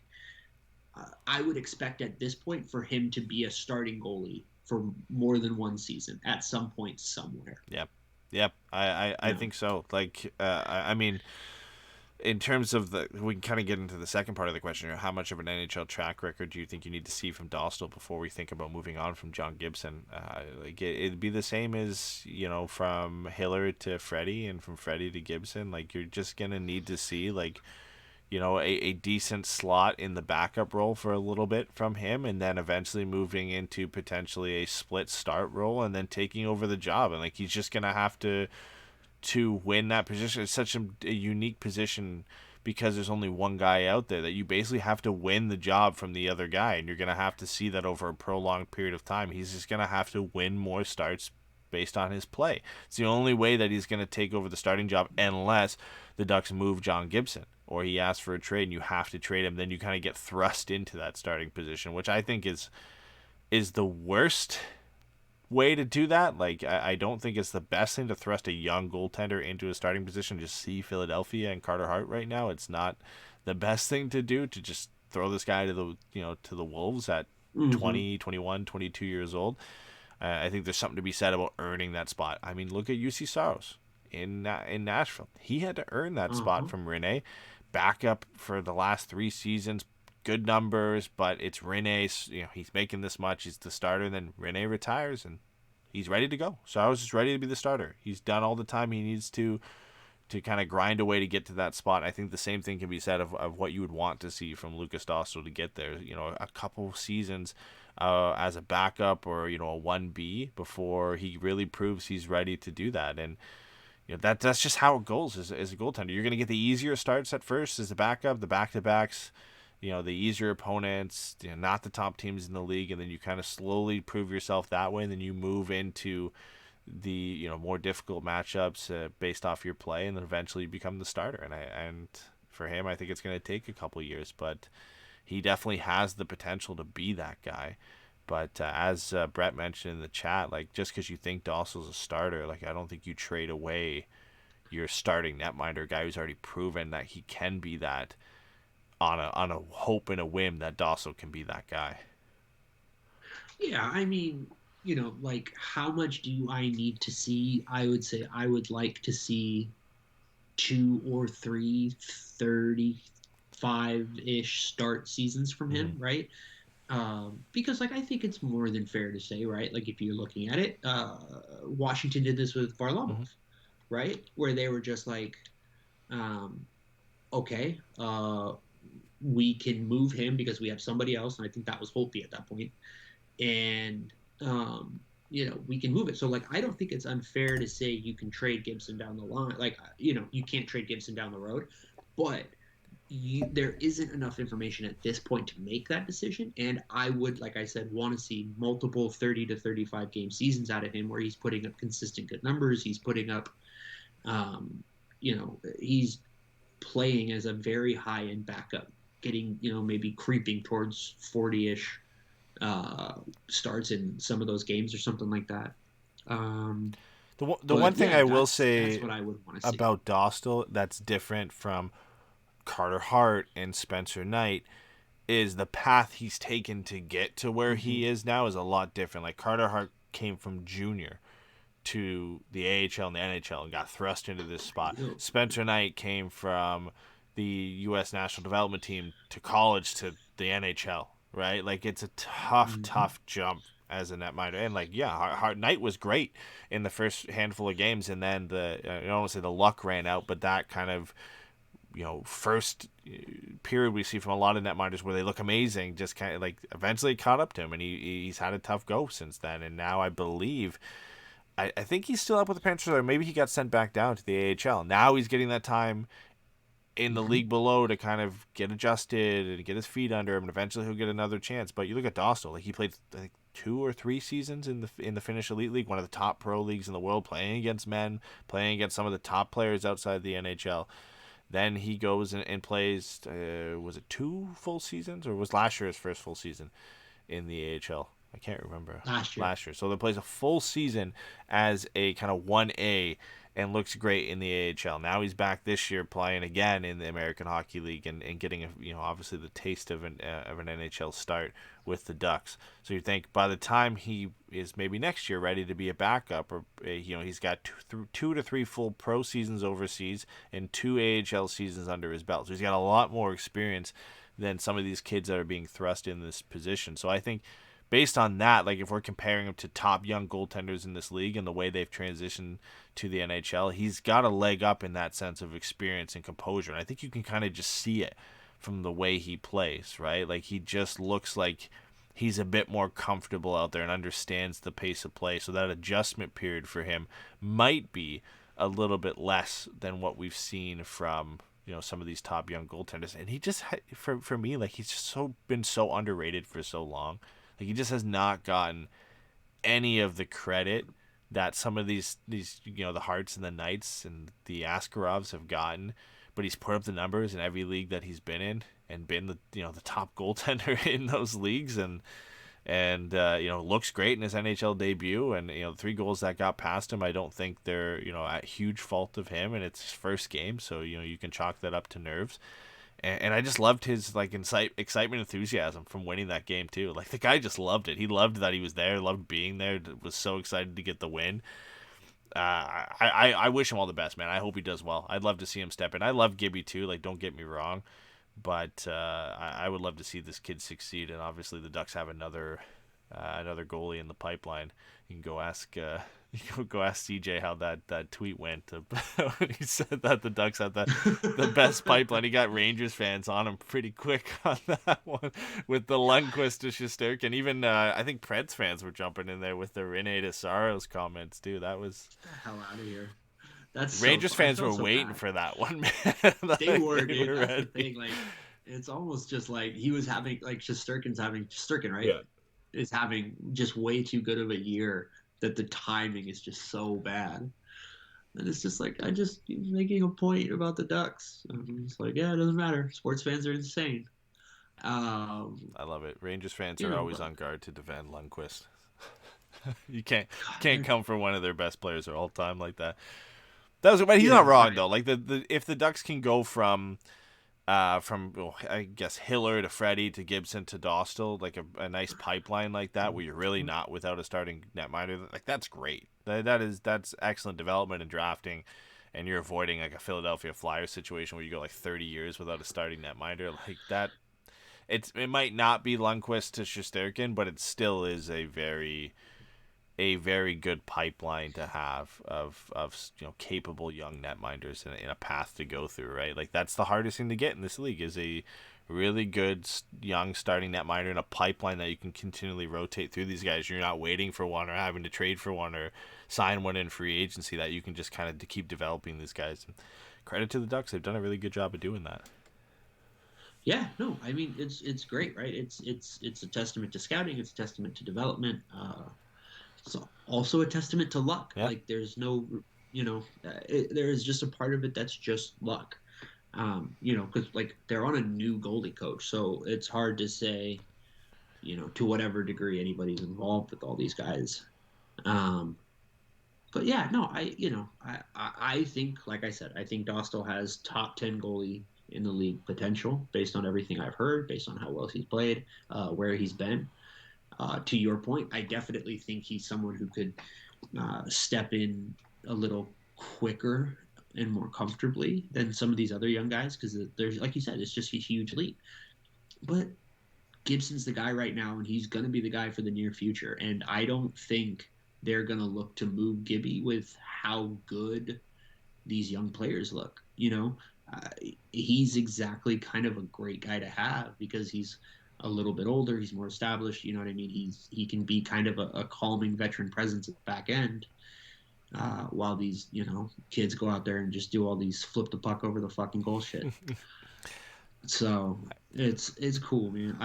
I would expect at this point for him to be a starting goalie for more than one season at some point somewhere. Yep. I think so. Like, I mean, in terms of we can kind of get into the second part of the question here. How much of an NHL track record do you think you need to see from Dostal before we think about moving on from John Gibson? It'd be the same as, from Hiller to Freddie and from Freddie to Gibson. Like, you're just going to need to see, like, a decent slot in the backup role for a little bit from him, and then eventually moving into potentially a split start role and then taking over the job. And, like, he's just going to have to win that position. It's such a unique position because there's only one guy out there that you basically have to win the job from the other guy, and you're going to have to see that over a prolonged period of time. He's just going to have to win more starts based on his play. It's the only way that he's going to take over the starting job unless the Ducks move John Gibson or he asks for a trade and you have to trade him. Then you kind of get thrust into that starting position, which I think is the worst way to do that. Like, I don't think it's the best thing to thrust a young goaltender into a starting position. Just see Philadelphia and Carter Hart right now. It's not the best thing to do to just throw this guy to the Wolves at 20, 21, 22 years old. I think there's something to be said about earning that spot. I mean, look at UC Saros in Nashville. He had to earn that spot from Rene. Backup for the last 3 seasons. Good numbers, but it's Rene's, he's making this much, he's the starter, and then Rene retires and he's ready to go. So I was just ready to be the starter. He's done all the time he needs to kind of grind away to get to that spot. I think the same thing can be said of what you would want to see from Lucas Dostal to get there. A couple seasons as a backup or, a 1B before he really proves he's ready to do that. And that's just how it goes as a goaltender. You're going to get the easier starts at first as a backup, the back-to-backs, the easier opponents, not the top teams in the league, and then you kind of slowly prove yourself that way, and then you move into the more difficult matchups based off your play, and then eventually you become the starter. And for him, I think it's going to take a couple of years, but he definitely has the potential to be that guy. But as Brett mentioned in the chat, like, just because you think Dostal's a starter, like, I don't think you trade away your starting netminder, guy who's already proven that he can be that, on a hope and a whim that Dostal can be that guy. Yeah, I mean, like, how much do I need to see? I would say I would like to see 2 or 3 35-ish start seasons from him, right? Because like I think it's more than fair to say, right? Like if you're looking at it, Washington did this with Varlamov, right? Where they were just like, okay, we can move him because we have somebody else, and I think that was Holtby at that point, and we can move it. So like I don't think it's unfair to say you can trade Gibson down the line. Like you can't trade Gibson down the road, but there isn't enough information at this point to make that decision. And I would, like I said, want to see multiple 30 to 35 game seasons out of him where he's putting up consistent good numbers. He's putting up, he's playing as a very high end backup, getting, maybe creeping towards 40-ish starts in some of those games or something like that. The one thing I will say that's what I would want to see about Dostal that's different from Carter Hart and Spencer Knight is the path he's taken to get to where he is now is a lot different. Like Carter Hart came from junior to the AHL and the NHL and got thrust into this spot. Spencer Knight came from the U.S. National Development Team to college to the NHL, right? Like it's a tough jump as a netminder. And like, Hart Knight was great in the first handful of games, and then I don't want to say the luck ran out, but that kind of first period we see from a lot of netminders where they look amazing just kind of like eventually caught up to him, and he's had a tough go since then. And now I believe I think he's still up with the Panthers, or maybe he got sent back down to the AHL. Now he's getting that time in the league below to kind of get adjusted and get his feet under him, and eventually he'll get another chance. But you look at Dostal, like he played I think 2 or 3 seasons in the Finnish Elite League, one of the top pro leagues in the world, playing against men, playing against some of the top players outside the NHL. Then he goes and plays, was it 2 full seasons, or was last year his first full season in the AHL? I can't remember. Last year. So they plays a full season as a kind of 1A and looks great in the AHL. Now he's back this year playing again in the American Hockey League and getting obviously the taste of an NHL start with the Ducks. So you think by the time he is maybe next year ready to be a backup, or he's got 2 to 3 full pro seasons overseas and 2 AHL seasons under his belt. So he's got a lot more experience than some of these kids that are being thrust in this position. So I think based on that, like if we're comparing him to top young goaltenders in this league and the way they've transitioned to the NHL, he's got a leg up in that sense of experience and composure. And I think you can kind of just see it from the way he plays, right? Like he just looks like he's a bit more comfortable out there and understands the pace of play. So that adjustment period for him might be a little bit less than what we've seen from some of these top young goaltenders. And he just, for me, like he's just been so underrated for so long. Like he just has not gotten any of the credit that some of these the Harts and the Knights and the Askarovs have gotten. But he's put up the numbers in every league that he's been in and been the top goaltender in those leagues and looks great in his NHL debut. And the 3 goals that got past him, I don't think they're at huge fault of him, and it's his first game, so you can chalk that up to nerves. And I just loved his excitement, enthusiasm from winning that game too. Like the guy just loved it. He loved that he was there, loved being there, was so excited to get the win. I wish him all the best, man. I hope he does well. I'd love to see him step in. I love Gibby too. Like don't get me wrong, but I would love to see this kid succeed. And obviously the Ducks have another goalie in the pipeline. You can go ask CJ how that tweet went. When he said that the Ducks had the best pipeline. He got Rangers fans on him pretty quick on that one with the Lundqvist to Shesterkin. Even I think Preds fans were jumping in there with the Rene de Saros comments too. That was get the hell out of here. That's Rangers so fans were so waiting bad. for that one, man. They were, dude. That's the thing. Like it's almost just like he was having Shesterkin, right? Yeah. Is having just way too good of a year that the timing is just so bad. And it's just like, he's making a point about the Ducks. I'm just like, yeah, it doesn't matter. Sports fans are insane. I love it. Rangers fans are always on guard to defend Lundqvist. You can't come for one of their best players of all time like that. But he's not wrong though. Like if the Ducks can go from I guess Hiller to Freddie to Gibson to Dostal, like a nice pipeline like that, where you're really not without a starting netminder, like that's great. That's excellent development and drafting, and you're avoiding like a Philadelphia Flyers situation where you go like 30 years without a starting netminder like that. it might not be Lundqvist to Shesterkin, but it still is a very good pipeline to have of capable young netminders in a path to go through, right? Like that's the hardest thing to get in this league is a really good young starting netminder in a pipeline that you can continually rotate through these guys. You're not waiting for one or having to trade for one or sign one in free agency, that you can just kind of keep developing these guys. And credit to the Ducks, they've done a really good job of doing that. Yeah, no, I mean it's great, right? It's a testament to scouting, it's a testament to development. It's also a testament to luck. Yeah. Like there's no, there is just a part of it that's just luck. Because like they're on a new goalie coach, so it's hard to say, to whatever degree anybody's involved with all these guys. But yeah, no, I think, like I said, I think Dostal has top 10 goalie in the league potential based on everything I've heard, based on how well he's played, where he's been. To your point, I definitely think he's someone who could step in a little quicker and more comfortably than some of these other young guys, because there's, like you said, it's just a huge leap. But Gibson's the guy right now, and he's going to be the guy for the near future. And I don't think they're going to look to move Gibby with how good these young players look. He's exactly kind of a great guy to have because he's a little bit older, he's more established. You know what I mean? He can be kind of a calming veteran presence at the back end. While these, kids go out there and just do all these flip the puck over the fucking goal shit. So it's cool, man.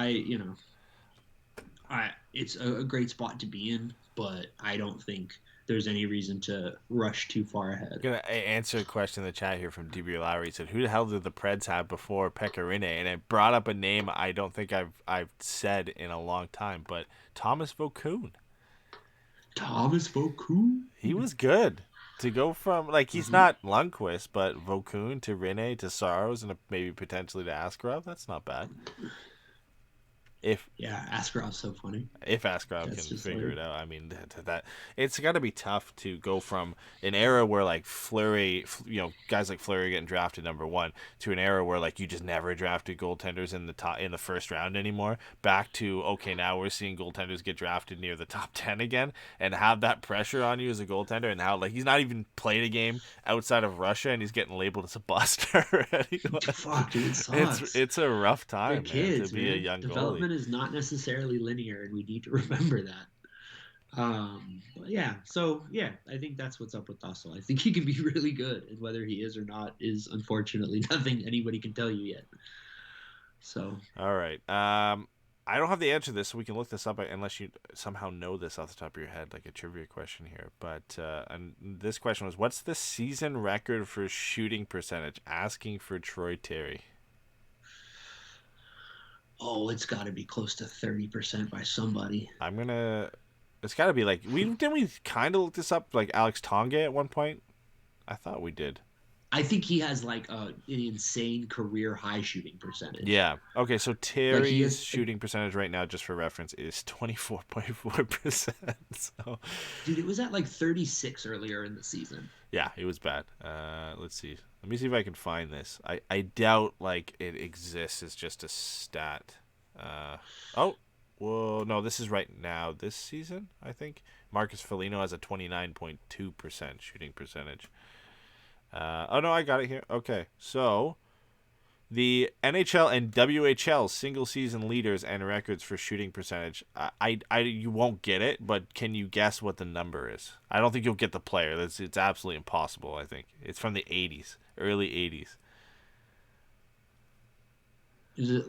It's a great spot to be in, but I don't think there's any reason to rush too far ahead. I'm gonna answer a question in the chat here from DB Lowry. He said, "Who the hell did the Preds have before Pekka Rinne?" And it brought up a name I don't think I've said in a long time, but Thomas Vokoun. Thomas Vokoun? He was good. To go from, he's not Lundqvist, but Vokoun to Rinne to Saros and maybe potentially to Askarov, that's not bad. Askarov's so funny. If Askarov can figure it out, I mean, that it's got to be tough to go from an era where Fleury, guys like Fleury getting drafted number 1, to an era where you just never drafted goaltenders in the first round anymore. Back to now we're seeing goaltenders get drafted near the top 10 again, and have that pressure on you as a goaltender, and how he's not even played a game outside of Russia, and he's getting labeled as a bust already. Fuck, dude, it sucks. It's a rough time, kids, to be a young development goalie. Is not necessarily linear, and we need to remember that. I think that's what's up with Dostal. I think he can be really good, and whether he is or not is unfortunately nothing anybody can tell you yet. So all right, I don't have the answer to this, so we can look this up unless you somehow know this off the top of your head, like a trivia question here. But and this question was, what's the season record for shooting percentage? Asking for Troy Terry. Oh, it's got to be close to 30% by somebody. It's got to be didn't we kind of look this up, Alex Tonga at one point? I thought we did. I think he has an insane career high shooting percentage. Yeah. Okay, so Terry's shooting percentage right now, just for reference, is 24.4%. So, dude, it was at 36 earlier in the season. Yeah, it was bad. Let's see. Let me see if I can find this. I doubt it exists as just a stat. Well, no, this is right now. This season, I think Marcus Foligno has a 29.2% shooting percentage. No, I got it here. Okay, so the NHL and WHL single season leaders and records for shooting percentage. You won't get it, but can you guess what the number is? I don't think you'll get the player. It's absolutely impossible. I think it's from the 80s, early 80s. Is it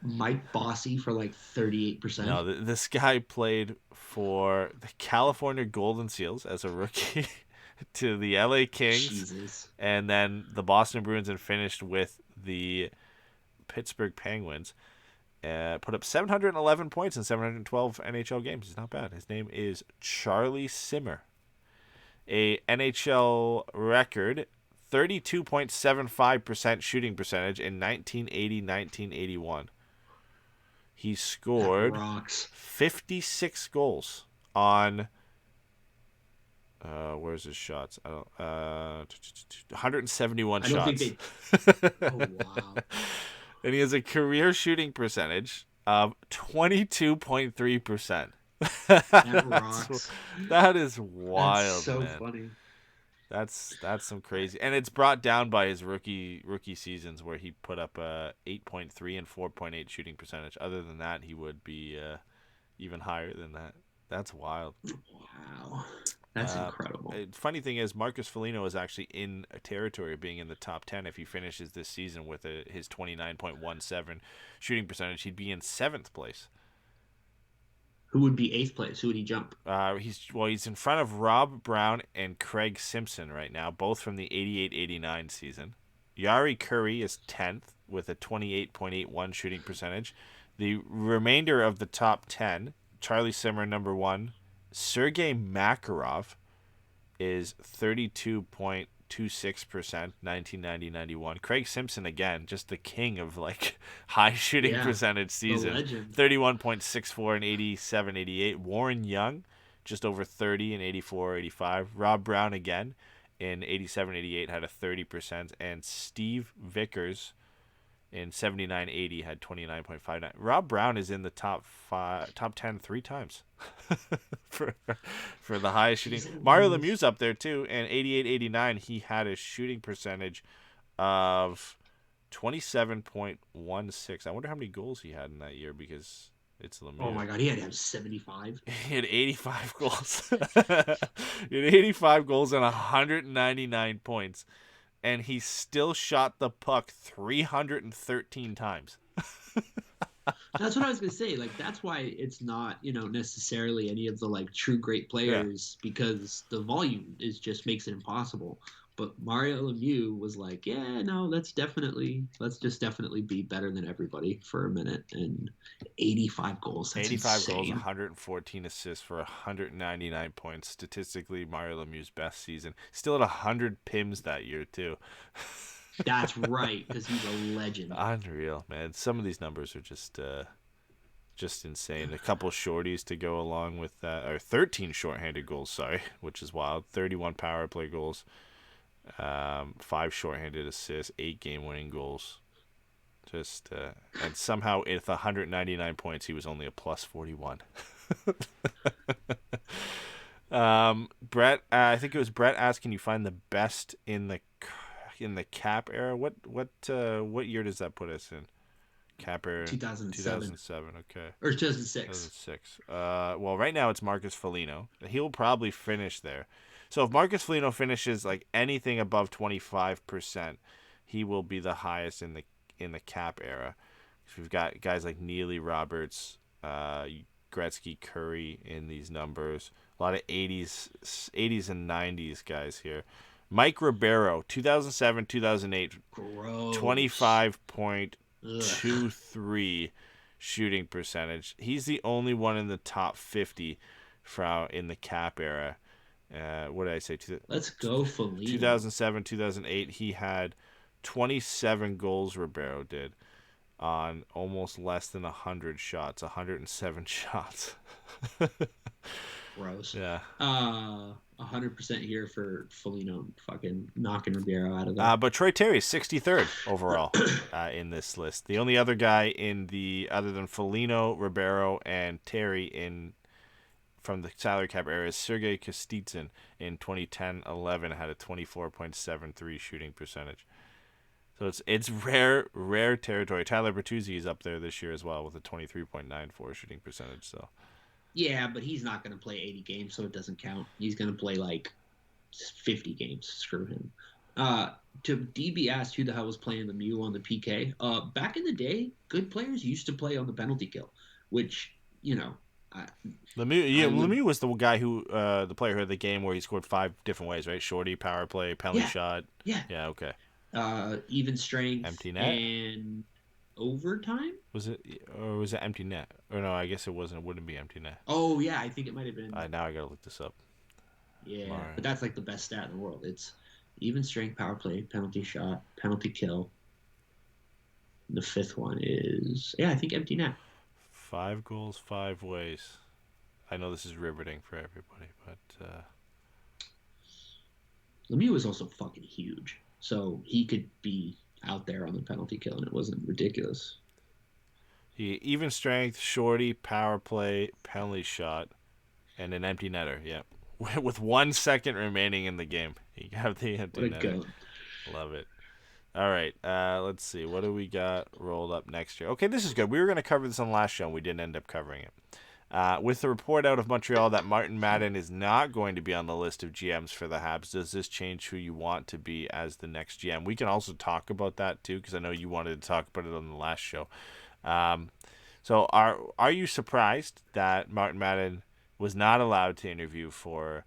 Mike Bossy for 38%? No, this guy played for the California Golden Seals as a rookie. To the LA Kings, Jesus. And then the Boston Bruins, and finished with the Pittsburgh Penguins. Put up 711 points in 712 NHL games. It's not bad. His name is Charlie Simmer. A NHL record 32.75% shooting percentage in 1980-1981. He scored 56 goals on... where's his shots? 171 shots. Oh, wow. And he has a career shooting percentage of 22.3%. That rocks. That is wild, That's so man. funny. That's some crazy, and it's brought down by his rookie seasons where he put up a 8.3 and 4.8 shooting percentage. Other than that, he would be even higher than that. That's wild. Wow, that's incredible. Funny thing is, Marcus Foligno is actually in a territory of being in the top 10 if he finishes this season with his 29.17 shooting percentage. He'd be in 7th place. Who would be 8th place? Who would he jump? He's in front of Rob Brown and Craig Simpson right now, both from the 88-89 season. Yari Curry is 10th with a 28.81 shooting percentage. The remainder of the top 10, Charlie Simmer number 1, Sergei Makarov is 32.26%, 1990-91. Craig Simpson again, just the king of like high shooting percentage season. 31.64 in 87-88. Warren Young, just over 30 in 84-85. Rob Brown again in 87-88 had a 30%, and Steve Vickers in 79-80 had 29.59. Rob Brown is in the top 10 3 times for the highest shooting. Mario Lemieux's up there too, and 88-89 he had a shooting percentage of 27.16. I wonder how many goals he had in that year because it's Lemieux. Oh my God, he had to have 75. He had 85 goals. He had 85 goals and 199 points. And he still shot the puck 313 times. That's what I was gonna say. Like, that's why it's not, necessarily any of the like true great players because the volume just makes it impossible. But Mario Lemieux was like, yeah, no, let's just definitely be better than everybody for a minute. And 85 goals. That's 85 insane. goals, 114 assists for 199 points. Statistically, Mario Lemieux's best season. Still at 100 PIMs that year too. That's right, because he's a legend. Unreal, man. Some of these numbers are just insane. A couple shorties to go along with that, or 13 shorthanded goals, which is wild. 31 power play goals. 5 shorthanded assists, 8 game-winning goals. And somehow with 199 points, he was only a plus 41. Brett, I think it was Brett asked, can you find the best in the cap era? What year does that put us in? Cap era 2007. Okay. Or 2006. 2006. Well, right now it's Marcus Foligno. He'll probably finish there. So if Marcus Foligno finishes like anything above 25%, he will be the highest in the cap era. We've got guys like Neely, Roberts, Gretzky, Curry in these numbers. A lot of 80s and 90s guys here. Mike Ribeiro, 2007, 2008, 25.23 shooting percentage. He's the only one in the top 50 in the cap era. What did I say? Let's go, Foligno. 2007, 2008, he had 27 goals, Ribeiro did, on almost less than 100 shots, 107 shots. Gross. Yeah. 100% here for Foligno fucking knocking Ribeiro out of there. But Troy Terry's 63rd overall in this list. The only other guy other than Foligno, Ribeiro, and Terry from the salary cap era is Sergei Kostitsyn in 2010-11 had a 24.73 shooting percentage. So it's rare territory. Tyler Bertuzzi is up there this year as well with a 23.94 shooting percentage. So yeah, but he's not going to play 80 games, so it doesn't count. He's going to play like 50 games. Screw him. To DB asked who the hell was playing Lemieux on the PK. Back in the day, good players used to play on the penalty kill, which Lemieux was the guy who the player who had the game where he scored 5 different ways, right? Shorty, power play, penalty shot. Yeah. Yeah. Okay. Even strength, empty net, and overtime. Was it empty net? Or no, I guess it wasn't. It wouldn't be empty net. Oh yeah, I think it might have been. Now I gotta look this up. Yeah, but that's like the best stat in the world. It's even strength, power play, penalty shot, penalty kill. The 5th one is I think empty net. 5 goals, 5 ways. I know this is riveting for everybody, but Lemieux was also fucking huge, so he could be out there on the penalty kill, and it wasn't ridiculous. He even strength, shorty, power play, penalty shot, and an empty netter. Yep. With 1 second remaining in the game, he got the empty What a netter. goat. Love it. All right, let's see. What do we got rolled up next year? Okay, this is good. We were going to cover this on the last show, and we didn't end up covering it. With the report out of Montreal that Martin Madden is not going to be on the list of GMs for the Habs, does this change who you want to be as the next GM? We can also talk about that, too, because I know you wanted to talk about it on the last show. So are you surprised that Martin Madden was not allowed to interview for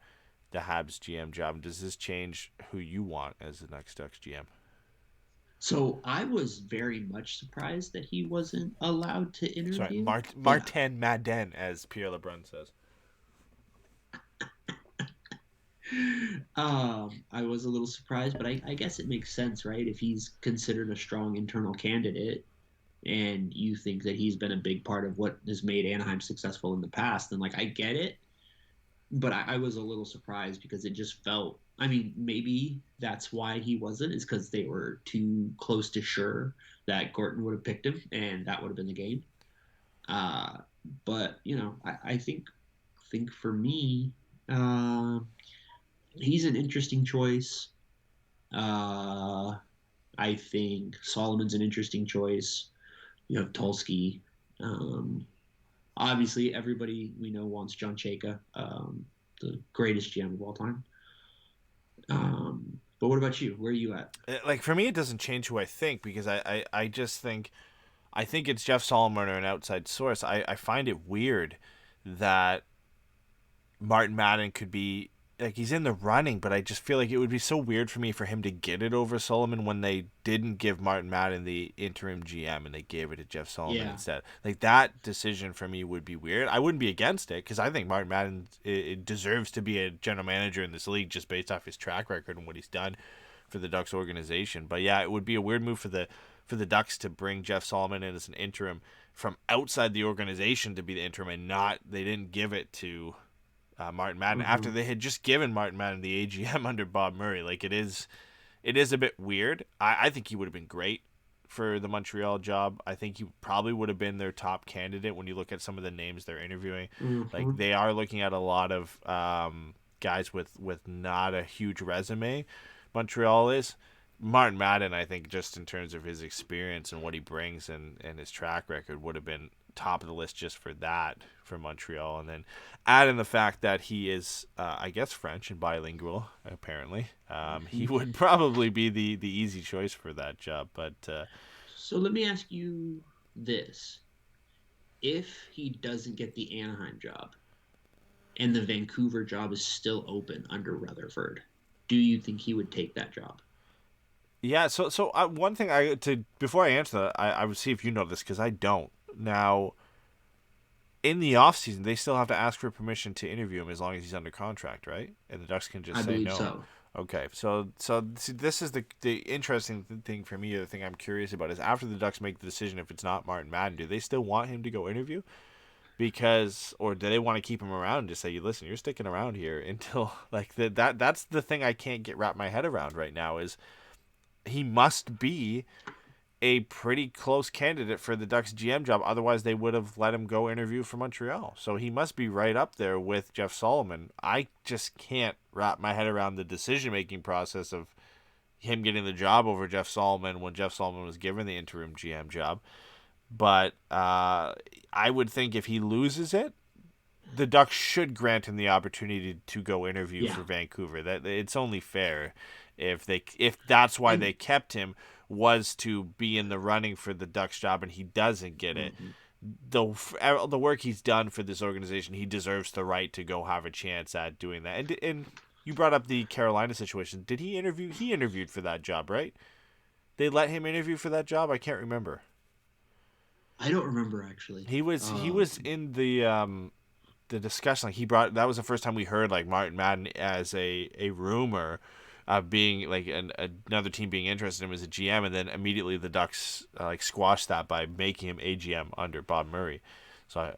the Habs GM job? Does this change who you want as the next Ducks GM? So I was very much surprised that he wasn't allowed to interview. Sorry, Martin Madden, as Pierre LeBrun says. I was a little surprised, but I guess it makes sense, right? If he's considered a strong internal candidate and you think that he's been a big part of what has made Anaheim successful in the past, then, like, I get it. But I was a little surprised because it just felt, I mean, maybe that's why he wasn't, is because they were too close to sure that Gorton would have picked him, and that would have been the game. But, you know, I think for me, he's an interesting choice. I think Solomon's an interesting choice. You have Tulski. Obviously, everybody we know wants John Chayka, the greatest GM of all time. But what about you? Where are you at? Like, for me, it doesn't change who I think, because I just think it's Jeff Solomon or an outside source. I find it weird that Martin Madden could be, like, he's in the running, but I just feel like it would be so weird for me for him to get it over Solomon when they didn't give Martin Madden the interim GM and they gave it to Jeff Solomon instead. Like, that decision for me would be weird. I wouldn't be against it because I think Martin Madden it deserves to be a general manager in this league just based off his track record and what he's done for the Ducks organization. But yeah, it would be a weird move for the Ducks to bring Jeff Solomon in as an interim from outside the organization to be the interim, and they didn't give it to Martin Madden after they had just given Martin Madden the AGM under Bob Murray. Like, it is a bit weird. I think he would have been great for the Montreal job. I think he probably would have been their top candidate when you look at some of the names they're interviewing. Like, they are looking at a lot of guys with not a huge resume. Montreal is. Martin Madden, I think, just in terms of his experience and what he brings and his track record, would have been top of the list just for that for Montreal. And then add in the fact that he is, I guess, French and bilingual, apparently. He would probably be the easy choice for that job. But so let me ask you this. If he doesn't get the Anaheim job and the Vancouver job is still open under Rutherford, do you think he would take that job? Yeah, so one thing before I answer that, I would see if you know this, because I don't. Now, in the offseason, they still have to ask for permission to interview him as long as he's under contract, right? And the Ducks can just say no. So. Okay, so see, this is the interesting thing for me. The thing I'm curious about is after the Ducks make the decision, if it's not Martin Madden, do they still want him to go interview? Or do they want to keep him around and just say, listen, you're sticking around here until, like, that's the thing I can't wrap my head around right now is he must be a pretty close candidate for the Ducks GM job. Otherwise, they would have let him go interview for Montreal. So he must be right up there with Jeff Solomon. I just can't wrap my head around the decision-making process of him getting the job over Jeff Solomon when Jeff Solomon was given the interim GM job. But I would think if he loses it, the Ducks should grant him the opportunity to go interview for Vancouver. That it's only fair if that's why they kept him, was to be in the running for the Ducks job, and he doesn't get it. The work he's done for this organization, he deserves the right to go have a chance at doing that. And you brought up the Carolina situation. Did he interview? He interviewed for that job, right? They let him interview for that job? I can't remember. I don't remember, actually. He was in the discussion. Like, that was the first time we heard, like, Martin Madden as a rumor being, like, another team being interested in him as a GM, and then immediately the Ducks squashed that by making him AGM under Bob Murray. But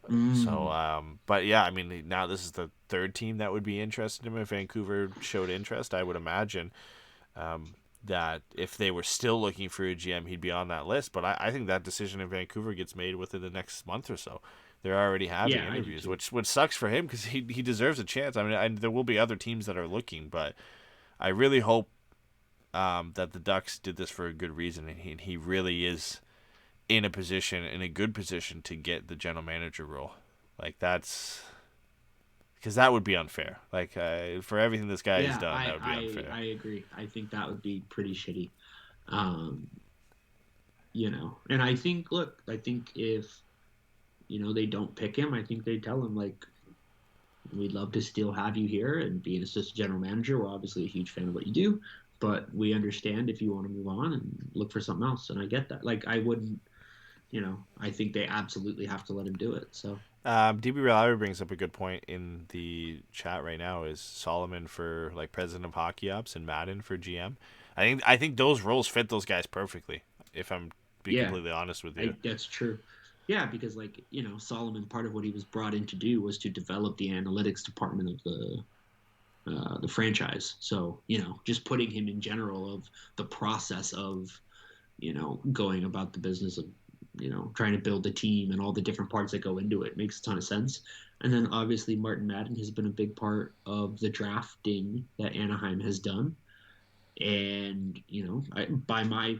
yeah, I mean, now this is the third team that would be interested in him if Vancouver showed interest, I would imagine. that if they were still looking for a GM, he'd be on that list. But I think that decision in Vancouver gets made within the next month or so. They're already having interviews, which sucks for him because he deserves a chance. I mean, there will be other teams that are looking, but I really hope that the Ducks did this for a good reason, and he really is in a good position to get the general manager role. Like, that's because that would be unfair. Like, for everything this guy has done, that would be unfair. I agree. I think that would be pretty shitty. And I think if they don't pick him, I think they tell him, like, we'd love to still have you here and be an assistant general manager. We're obviously a huge fan of what you do, but we understand if you want to move on and look for something else. And I get that. Like, I wouldn't, I think they absolutely have to let him do it. So DB Reliable brings up a good point in the chat right now. Is Solomon for like president of hockey ops and Madden for GM? I think those roles fit those guys perfectly. If I'm being completely honest with you, that's true. Yeah, because Solomon, part of what he was brought in to do was to develop the analytics department of the franchise. So just putting him in general of the process of going about the business of trying to build a team and all the different parts that go into it makes a ton of sense. And then obviously Martin Madden has been a big part of the drafting that Anaheim has done. And by my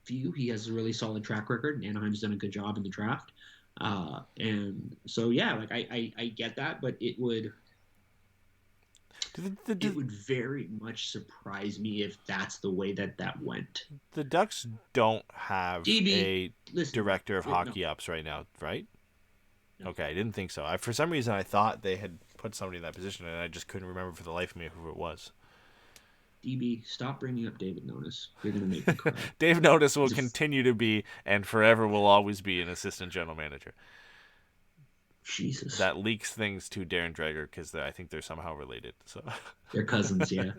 view, he has a really solid track record, and Anaheim's done a good job in the draft. And so I get that, but it would very much surprise me if that's the way that went. The Ducks don't have a director of hockey ops right now, right? No. Okay, I didn't think so. For some reason, I thought they had put somebody in that position, and I just couldn't remember for the life of me who it was. DB, stop bringing up David Notice. You're going to make me cry. Dave Notice will continue to be, and forever will always be, an assistant general manager. Jesus. That leaks things to Darren Dreger because I think they're somehow related. So they're cousins, yeah.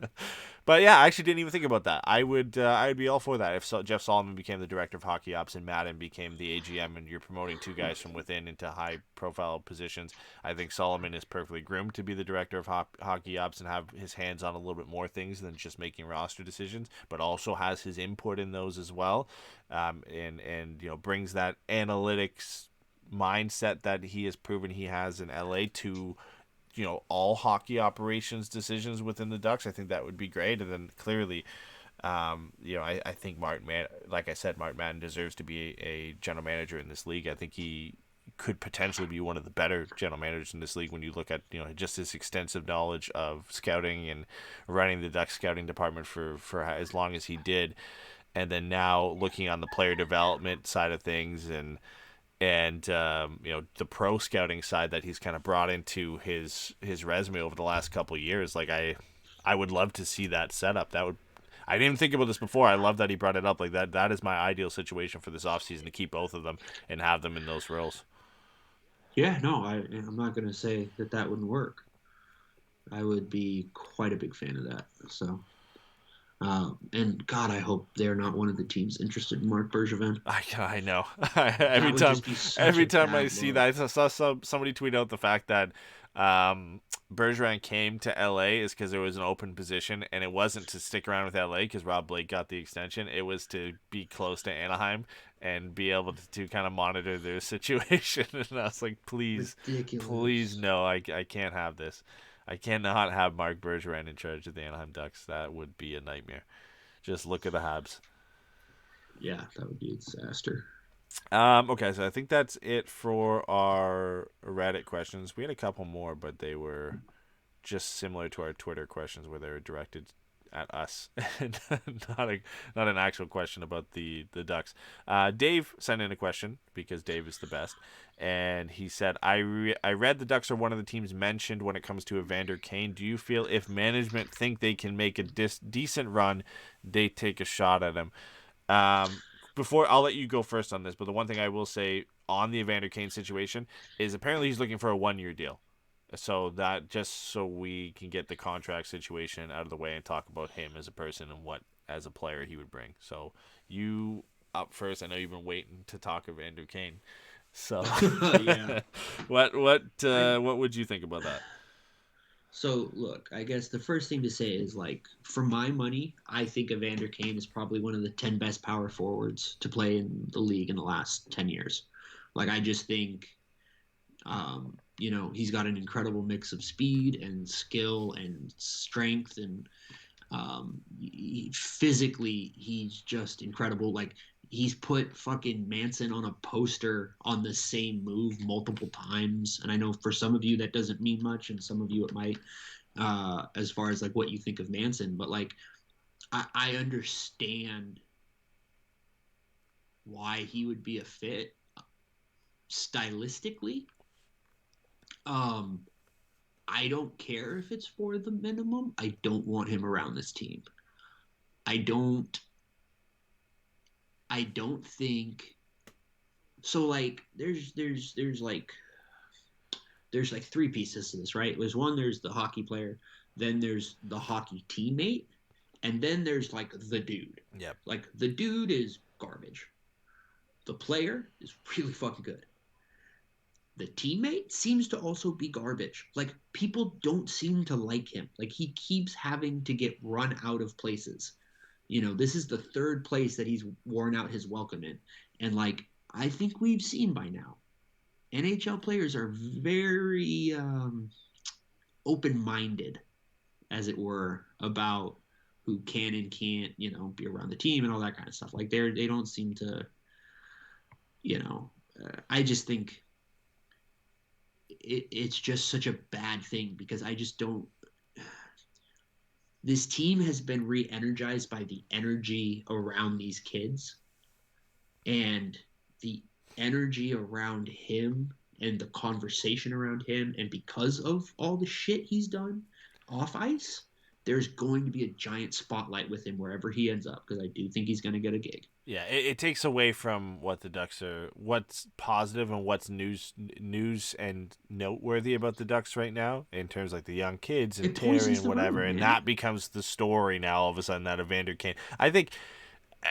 But yeah, I actually didn't even think about that. I'd be all for that if Jeff Solomon became the director of hockey ops and Madden became the AGM, and you're promoting two guys from within into high-profile positions. I think Solomon is perfectly groomed to be the director of hockey ops and have his hands on a little bit more things than just making roster decisions, but also has his input in those as well, and brings that analytics mindset that he has proven he has in LA to all hockey operations decisions within the Ducks. I think that would be great. And then clearly I think Martin Madden deserves to be a general manager in this league. I think he could potentially be one of the better general managers in this league when you look at just his extensive knowledge of scouting and running the Ducks scouting department for as long as he did, and then now looking on the player development side of things and the pro scouting side that he's kind of brought into his resume over the last couple of years. Like I would love to see that setup. I didn't even think about this before. I love that he brought it up. Like that is my ideal situation for this offseason, to keep both of them and have them in those roles. Yeah, no, I'm not going to say that wouldn't work. I would be quite a big fan of that. So, and God, I hope they're not one of the teams interested in Marc Bergevin. I know. every time I see that, I saw somebody tweet out the fact that Bergevin came to LA is because there was an open position, and it wasn't to stick around with LA because Rob Blake got the extension. It was to be close to Anaheim and be able to kind of monitor their situation. And I was like, please, no, I can't have this. I cannot have Marc Bergevin in charge of the Anaheim Ducks. That would be a nightmare. Just look at the Habs. Yeah, that would be a disaster. Okay, so I think that's it for our Reddit questions. We had a couple more, but they were just similar to our Twitter questions where they were directed at us and not an actual question about the Ducks. Dave sent in a question because Dave is the best, and he said, I read the Ducks are one of the teams mentioned when it comes to Evander Kane. Do you feel if management think they can make a decent run, they take a shot at him? Before, I'll let you go first on this, but the one thing I will say on the Evander Kane situation is apparently he's looking for a 1-year deal. So that just so we can get the contract situation out of the way and talk about him as a person and what as a player he would bring. So you up first. I know you've been waiting to talk of Evander Kane. So yeah. what would you think about that? So, look, I guess the first thing to say is, like, for my money, I think Evander Kane is probably one of the 10 best power forwards to play in the league in the last 10 years. Like, I just think, he's got an incredible mix of speed and skill and strength, and physically, he's just incredible. Like, he's put fucking Manson on a poster on the same move multiple times. And I know for some of you that doesn't mean much, and some of you it might, as far as like what you think of Manson. But like, I understand why he would be a fit stylistically. I don't care if it's for the minimum. I don't want him around this team. I don't think so. Like, there's like three pieces to this, right? There's the hockey player, then there's the hockey teammate, and then there's like the dude. Yep. Like, the dude is garbage. The player is really fucking good. The teammate seems to also be garbage. Like, people don't seem to like him. Like, he keeps having to get run out of places. This is the third place that he's worn out his welcome in. And, like, I think we've seen by now, NHL players are very open-minded, as it were, about who can and can't, be around the team and all that kind of stuff. Like, they don't seem to, I just think it's just such a bad thing, because I just don't. This team has been re-energized by the energy around these kids, and the energy around him and the conversation around him, and because of all the shit he's done off ice, there's going to be a giant spotlight with him wherever he ends up, because I do think he's going to get a gig. Yeah, it takes away from what the Ducks are, what's positive and what's news and noteworthy about the Ducks right now, in terms of like the young kids and Terry and whatever, and that becomes the story now all of a sudden, that Evander Kane. I think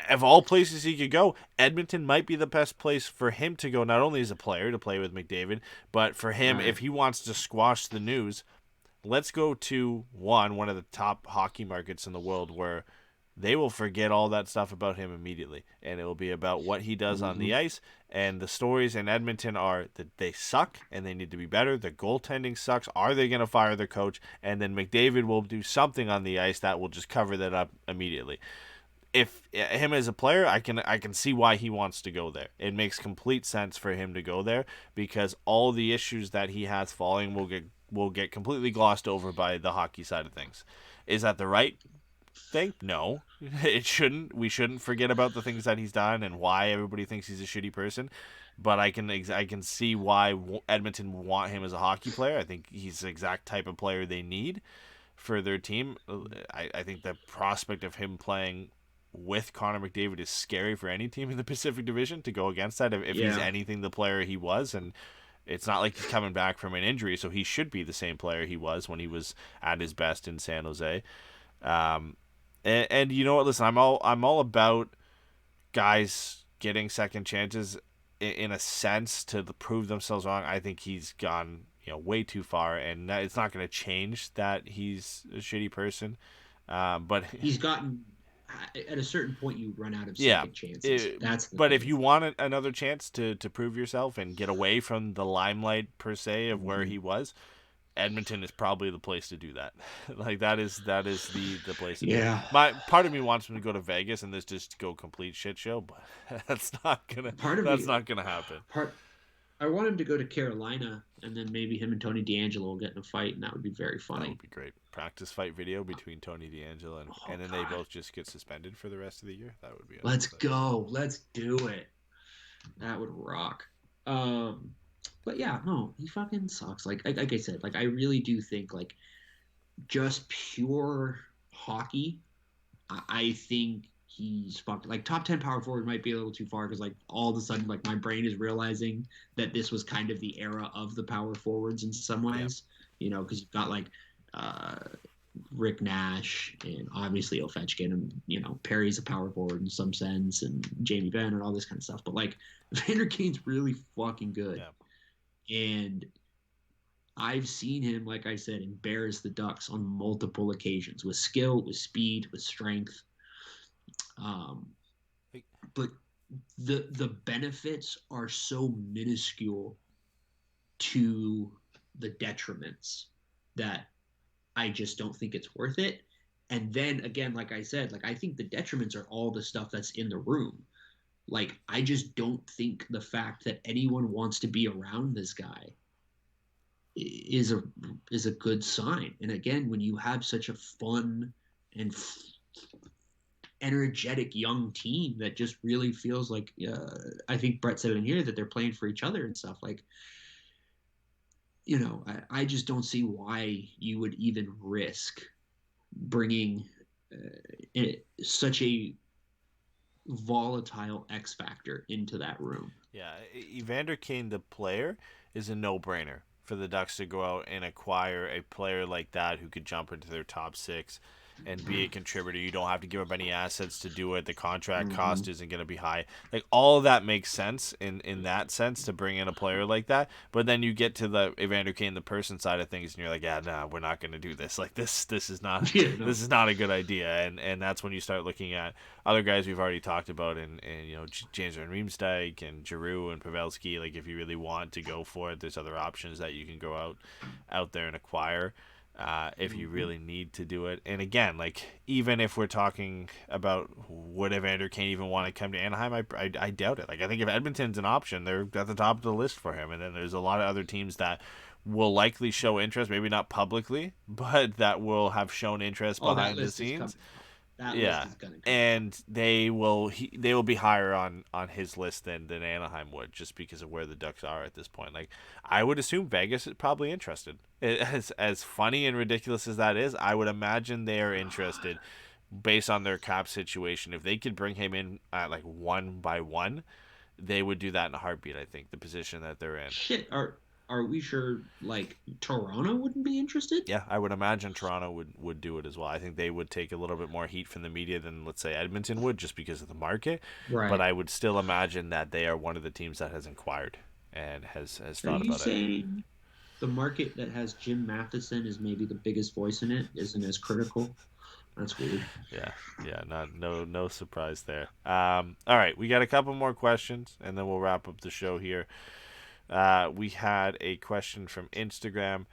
of all places he could go, Edmonton might be the best place for him to go, not only as a player to play with McDavid, but for him, if he wants to squash the news, let's go to one of the top hockey markets in the world, where they will forget all that stuff about him immediately, and it will be about what he does on the ice. And the stories in Edmonton are that they suck and they need to be better. The goaltending sucks. Are they going to fire their coach? And then McDavid will do something on the ice that will just cover that up immediately. If him as a player, I can see why he wants to go there. It makes complete sense for him to go there, because all the issues that he has falling will get completely glossed over by the hockey side of things. Is that the right thing? No, it shouldn't. We shouldn't forget about the things that he's done and why everybody thinks he's a shitty person. But I can see why Edmonton would want him as a hockey player. I think he's the exact type of player they need for their team. I think the prospect of him playing with Connor McDavid is scary for any team in the Pacific Division to go against that. If he's anything the player he was, and it's not like he's coming back from an injury, so he should be the same player he was when he was at his best in San Jose. And you know what? Listen, I'm all about guys getting second chances in a sense to prove themselves wrong. I think he's gone way too far, and it's not going to change that he's a shitty person. But he's gotten, at a certain point, you run out of second chances. But if you want another chance to prove yourself and get away from the limelight per se of where he was, Edmonton is probably the place to do that. Like, that is the place to do it. Part of me wants him to go to Vegas and this just go complete shit show, but that's not gonna happen. I want him to go to Carolina, and then maybe him and Tony DeAngelo will get in a fight, and that would be very funny. That would be great. Practice fight video between Tony DeAngelo and then they both just get suspended for the rest of the year. That would be awesome. Let's go. Let's do it. That would rock. But yeah, no, he fucking sucks. Like I said, like, I really do think, like, just pure hockey, I think he's fucked. Like, top 10 power forward might be a little too far, because, like, all of a sudden, like, my brain is realizing that this was kind of the era of the power forwards in some ways, because you've got, like, Rick Nash and obviously Ovechkin, and Perry's a power forward in some sense, and Jamie Benn and all this kind of stuff. But, like, Evander Kane's really fucking good. Yeah. And I've seen him, like I said, embarrass the Ducks on multiple occasions with skill, with speed, with strength. But the benefits are so minuscule to the detriments that I just don't think it's worth it. And then again, like I said, like I think the detriments are all the stuff that's in the room. Like I just don't think the fact that anyone wants to be around this guy is a good sign. And again, when you have such a fun and energetic young team that just really feels like I think Brett said in here that they're playing for each other and stuff, like, you know, I just don't see why you would even risk bringing such a volatile X factor into that room. Yeah, Evander Kane, the player, is a no-brainer for the Ducks to go out and acquire a player like that who could jump into their top six and be a contributor. You don't have to give up any assets to do it. The contract cost isn't going to be high. Like, all of that makes sense in that sense to bring in a player like that. But then you get to the Evander Kane, the person side of things, and you're like, yeah, nah, we're not going to do this. Like, this is not this is not a good idea. And that's when you start looking at other guys we've already talked about, and you know, James Van Riemsdyk and Giroux and Pavelski. Like, if you really want to go for it, there's other options that you can go out there and acquire. If you really need to do it. And again, like, even if we're talking about would Evander Kane even want to come to Anaheim, I doubt it. Like, I think if Edmonton's an option, they're at the top of the list for him. And then there's a lot of other teams that will likely show interest, maybe not publicly, but that will have shown interest behind the scenes. Yeah, and they will be higher on his list than Anaheim would, just because of where the Ducks are at this point. Like, I would assume Vegas is probably interested. As funny and ridiculous as that is, I would imagine they are interested based on their cap situation. If they could bring him in at like 1 by 1, they would do that in a heartbeat. I think the position that they're in. Shit, are we sure, like, Toronto wouldn't be interested? Yeah, I would imagine Toronto would do it as well. I think they would take a little bit more heat from the media than, let's say, Edmonton would, just because of the market. Right. But I would still imagine that they are one of the teams that has inquired and has thought about it. Are you saying the market that has Jim Matheson is maybe the biggest voice in it isn't as critical? That's weird. Yeah, no surprise there. All right, we got a couple more questions, and then we'll wrap up the show here. We had a question from Instagram. It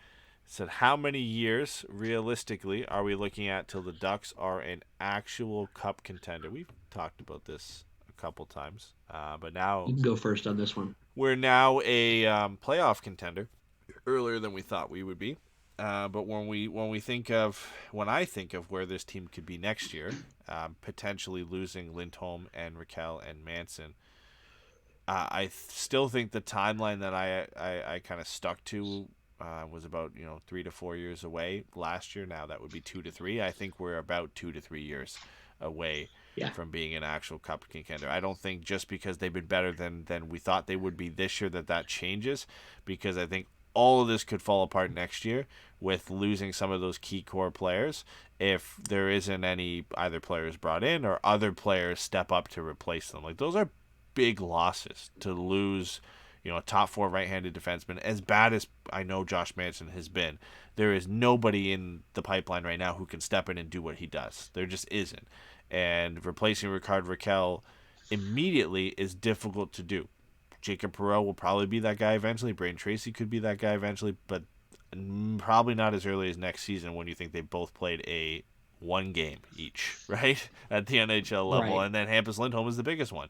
said, how many years, realistically, are we looking at till the Ducks are an actual cup contender? We've talked about this a couple times, but now... You can go first on this one. We're now a playoff contender, earlier than we thought we would be. But when I think of where this team could be next year, potentially losing Lindholm and Raquel and Manson, I still think the timeline that I kind of stuck to was about 3 to 4 years away last year. Now that would be 2 to 3. I think we're about 2 to 3 years away from being an actual cup contender. I don't think just because they've been better than we thought they would be this year that changes, because I think all of this could fall apart next year with losing some of those key core players if there isn't any either players brought in or other players step up to replace them. Like, those are big losses to lose, a top 4 right-handed defenseman. As bad as I know Josh Manson has been, there is nobody in the pipeline right now who can step in and do what he does. There just isn't. And replacing Rickard Rakell immediately is difficult to do. Jacob Perreault will probably be that guy eventually. Braden Tracy could be that guy eventually, but probably not as early as next season, when you think they both played a 1 game each, right, at the NHL level. Right. And then Hampus Lindholm is the biggest one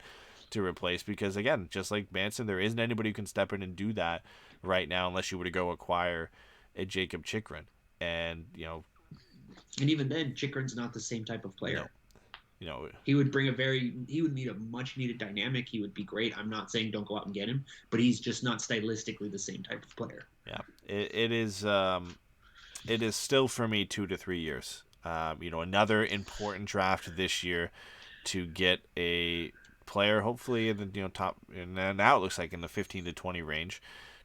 to replace, because again, just like Manson, there isn't anybody who can step in and do that right now unless you were to go acquire a Jacob Chychrun. And and even then, Chychrun's not the same type of player. No. He would need a much needed dynamic. He would be great. I'm not saying don't go out and get him, but he's just not stylistically the same type of player. Yeah, it is still for me 2 to 3 years. Another important draft this year to get a player, hopefully in the top, and now it looks like in the 15 to 20 range,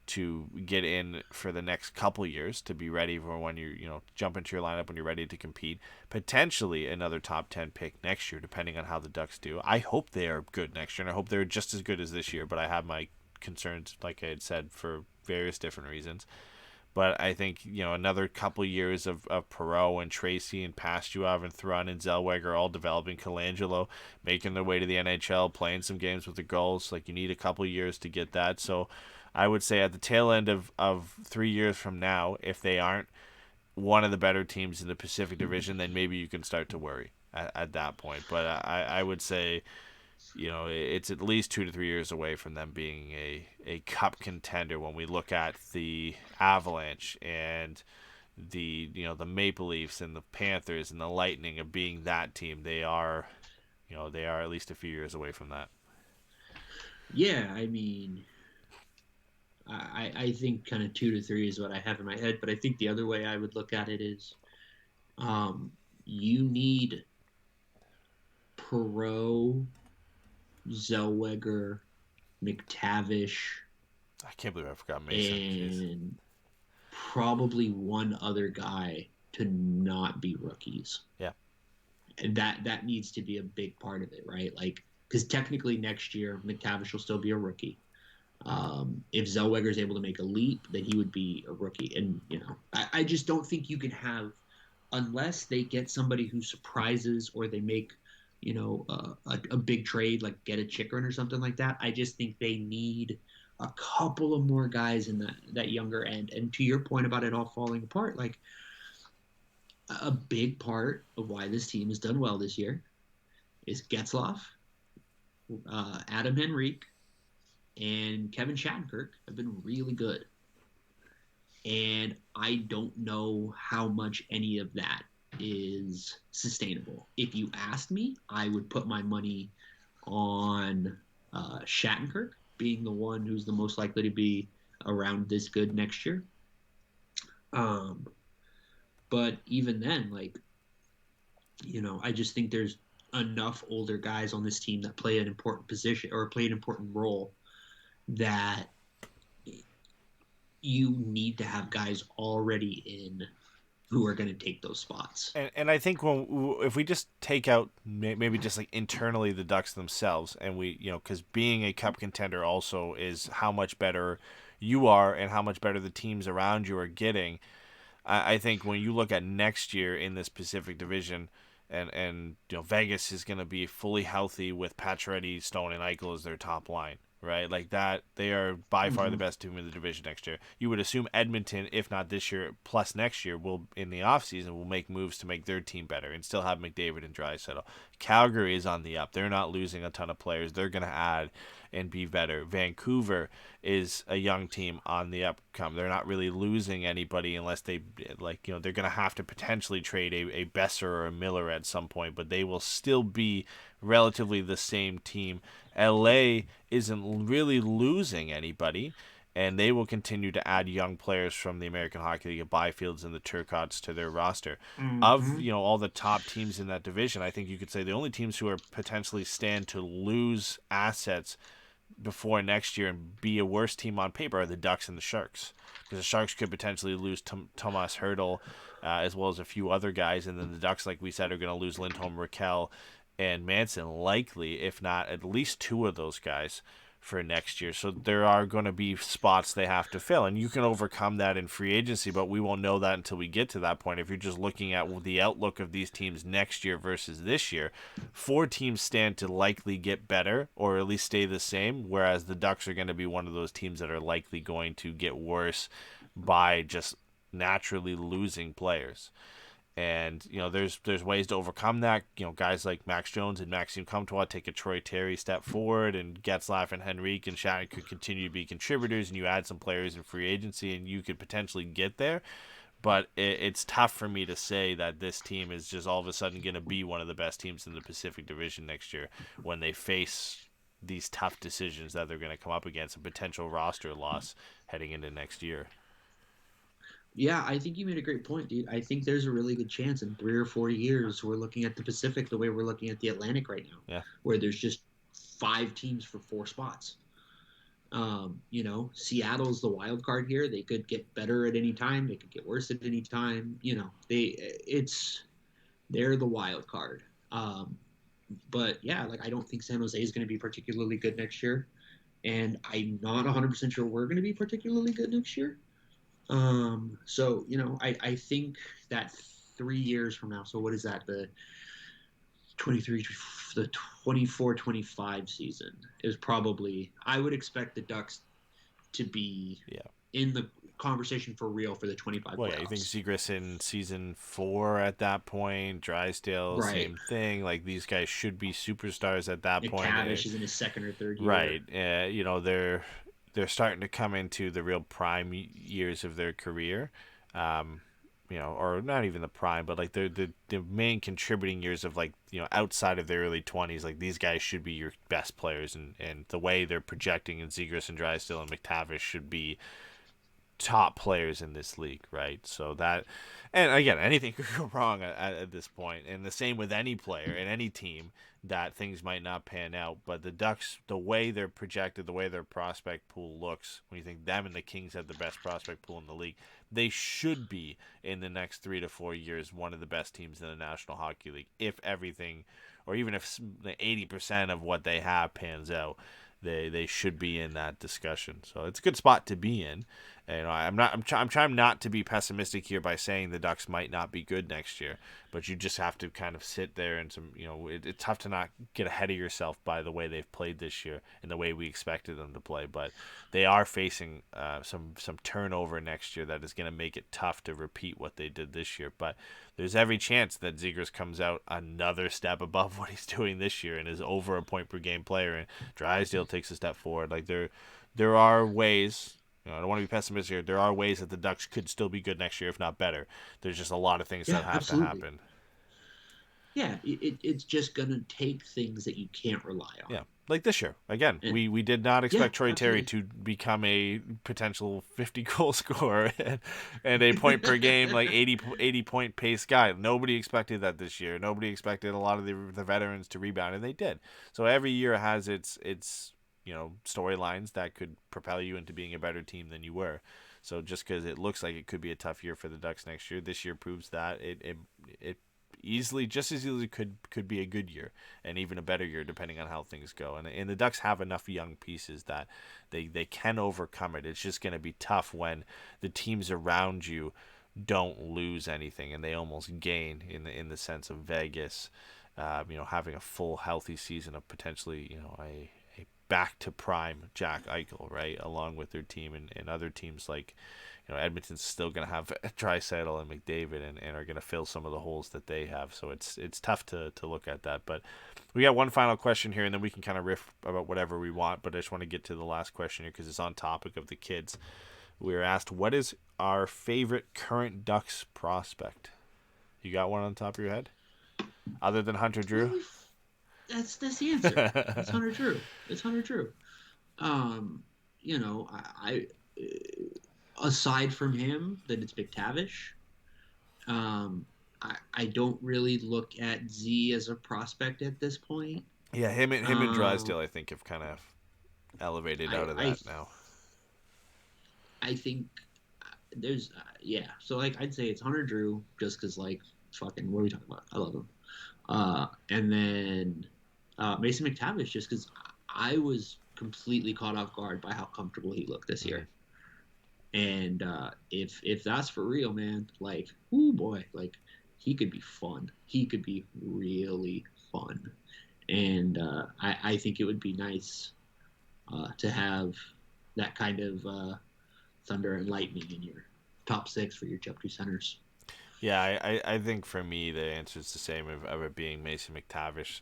to get in for the next couple years to be ready for when you jump into your lineup when you're ready to compete. Potentially another top 10 pick next year, depending on how the Ducks do. I hope they are good next year, and I hope they're just as good as this year, but I have my concerns, like I had said, for various different reasons. But I think, another couple years of Perreault and Tracy and Pastuov and Thrun and Zellweger all developing, Colangelo making their way to the NHL, playing some games with the Gulls. Like, you need a couple years to get that. So I would say at the tail end of 3 years from now, if they aren't one of the better teams in the Pacific Division, then maybe you can start to worry at that point. But I would say, it's at least 2 to 3 years away from them being a cup contender when we look at the Avalanche and the Maple Leafs and the Panthers and the Lightning of being that team. They are at least a few years away from that. Yeah, I mean, I think kind of 2 to 3 is what I have in my head, but I think the other way I would look at it is you need Perreault, Zellweger, McTavish. I can't believe I forgot Mason. And probably one other guy to not be rookies. Yeah. And that needs to be a big part of it, right? Like, because technically next year McTavish will still be a rookie. If Zellweger is able to make a leap, then he would be a rookie. And, I just don't think you can have, unless they get somebody who surprises or they make, a big trade, like get a Chikrin or something like that. I just think they need a couple of more guys in that younger end. And to your point about it all falling apart, like a big part of why this team has done well this year is Getzlaf, Adam Henrique, and Kevin Shattenkirk have been really good. And I don't know how much any of that is sustainable. If you asked me, I would put my money on Shattenkirk being the one who's the most likely to be around this good next year. But even then, like, I just think there's enough older guys on this team that play an important position or play an important role that you need to have guys already in who are going to take those spots. And I think if we just take out maybe just like internally the Ducks themselves, and we, because being a cup contender also is how much better you are and how much better the teams around you are getting. I think when you look at next year in this Pacific Division, and Vegas is going to be fully healthy with Pacioretty, Stone, and Eichel as their top line. Right, like that, they are by far the best team in the division next year. You would assume Edmonton, if not this year, plus next year, will in the offseason will make moves to make their team better and still have McDavid and Draisaitl. Calgary is on the up; they're not losing a ton of players. They're going to add and be better. Vancouver is a young team on the upcome. They're not really losing anybody unless they they're going to have to potentially trade a Besser or a Miller at some point, but they will still be relatively the same team. LA isn't really losing anybody, and they will continue to add young players from the American Hockey League, Byfields and the Turcottes to their roster. Of all the top teams in that division, I think you could say the only teams who are potentially stand to lose assets before next year and be a worse team on paper are the Ducks and the Sharks, because the Sharks could potentially lose Tomas Hertl as well as a few other guys, and then the Ducks, like we said, are going to lose Lindholm, Raquel, and Manson, likely, if not at least 2 of those guys for next year. So there are going to be spots they have to fill, and you can overcome that in free agency, but we won't know that until we get to that point. If you're just looking at the outlook of these teams next year versus this year, 4 teams stand to likely get better or at least stay the same, whereas the Ducks are going to be one of those teams that are likely going to get worse by just naturally losing players. And, there's ways to overcome that. Guys like Max Jones and Maxime Comtois take a Troy Terry step forward, and Getzlaf and Henrique and Shattuck could continue to be contributors, and you add some players in free agency, and you could potentially get there. But it's tough for me to say that this team is just all of a sudden going to be one of the best teams in the Pacific Division next year when they face these tough decisions that they're going to come up against, a potential roster loss heading into next year. Yeah, I think you made a great point, dude. I think there's a really good chance in 3 or 4 years we're looking at the Pacific the way we're looking at the Atlantic right now, where there's just 5 teams for 4 spots. Seattle's the wild card here. They could get better at any time. They could get worse at any time. They're the wild card. But yeah, I don't think San Jose is going to be particularly good next year, and I'm not 100% sure we're going to be particularly good next year. So, I think that 3 years from now, so what is that? The 23, the 24-25 season is probably, I would expect the Ducks to be in the conversation for real for the 25 Well, playoffs. yeah, you think Zegras in season 4 at that point, Drysdale, Right. same thing. Like, these guys should be superstars at that point. McTavish is in his second or third year. Right. They're starting to come into the real prime years of their career. Or not even the prime, but like the main contributing years of, like, outside of their early 20s, like, these guys should be your best players, and the way they're projecting in Zegras and Drysdale and McTavish should be top players in this league, right? So that, and again, anything could go wrong at this point, and the same with any player in any team, that things might not pan out. But the Ducks, the way they're projected, the way their prospect pool looks, when you think them and the Kings have the best prospect pool in the league, they should be in the next 3 to 4 years one of the best teams in the National Hockey League, if everything, or even if 80% of what they have pans out. They should be in that discussion. So it's a good spot to be in. And I'm trying not to be pessimistic here by saying the Ducks might not be good next year, but you just have to kind of sit there and it's tough to not get ahead of yourself by the way they've played this year and the way we expected them to play. But they are facing some turnover next year that is going to make it tough to repeat what they did this year. But there's every chance that Zegras comes out another step above what he's doing this year and is over a point per game player, and Drysdale takes a step forward. Like, there are ways. I don't want to be pessimistic here. There are ways that the Ducks could still be good next year, if not better. There's just a lot of things that have to happen. Yeah, it's just going to take things that you can't rely on. Yeah, like this year. Again, we did not expect Troy Terry to become a potential 50-goal scorer and a point per game, like 80-point pace guy. Nobody expected that this year. Nobody expected a lot of the veterans to rebound, and they did. So every year has its storylines that could propel you into being a better team than you were. So just because it looks like it could be a tough year for the Ducks next year, this year proves that it just as easily could be a good year and even a better year depending on how things go. And the Ducks have enough young pieces that they can overcome it. It's just going to be tough when the teams around you don't lose anything and they almost gain in the sense of Vegas, having a full healthy season of potentially a back to prime Jack Eichel, right, along with their team, and other teams like Edmonton's still going to have Draisaitl and McDavid and are going to fill some of the holes that they have. So it's tough to look at that. But we got one final question here, and then we can kind of riff about whatever we want. But I just want to get to the last question here because it's on topic of the kids. We were asked, what is our favorite current Ducks prospect? You got one on top of your head? Other than Hunter Drew? That's the answer. It's Hunter Drew. It's Hunter Drew. I aside from him, then it's McTavish. I don't really look at Z as a prospect at this point. Yeah, him and Drysdale, I think, have kind of elevated out of that now. I think there's So I'd say it's Hunter Drew just because fucking what are we talking about? I love him. And then Mason McTavish just because I was completely caught off guard by how comfortable he looked this year. And if that's for real, man, oh boy, he could be fun. He could be really fun. And I think it would be nice to have that kind of thunder and lightning in your top six for your top two centers. Yeah, I think for me the answer is the same of it being Mason McTavish.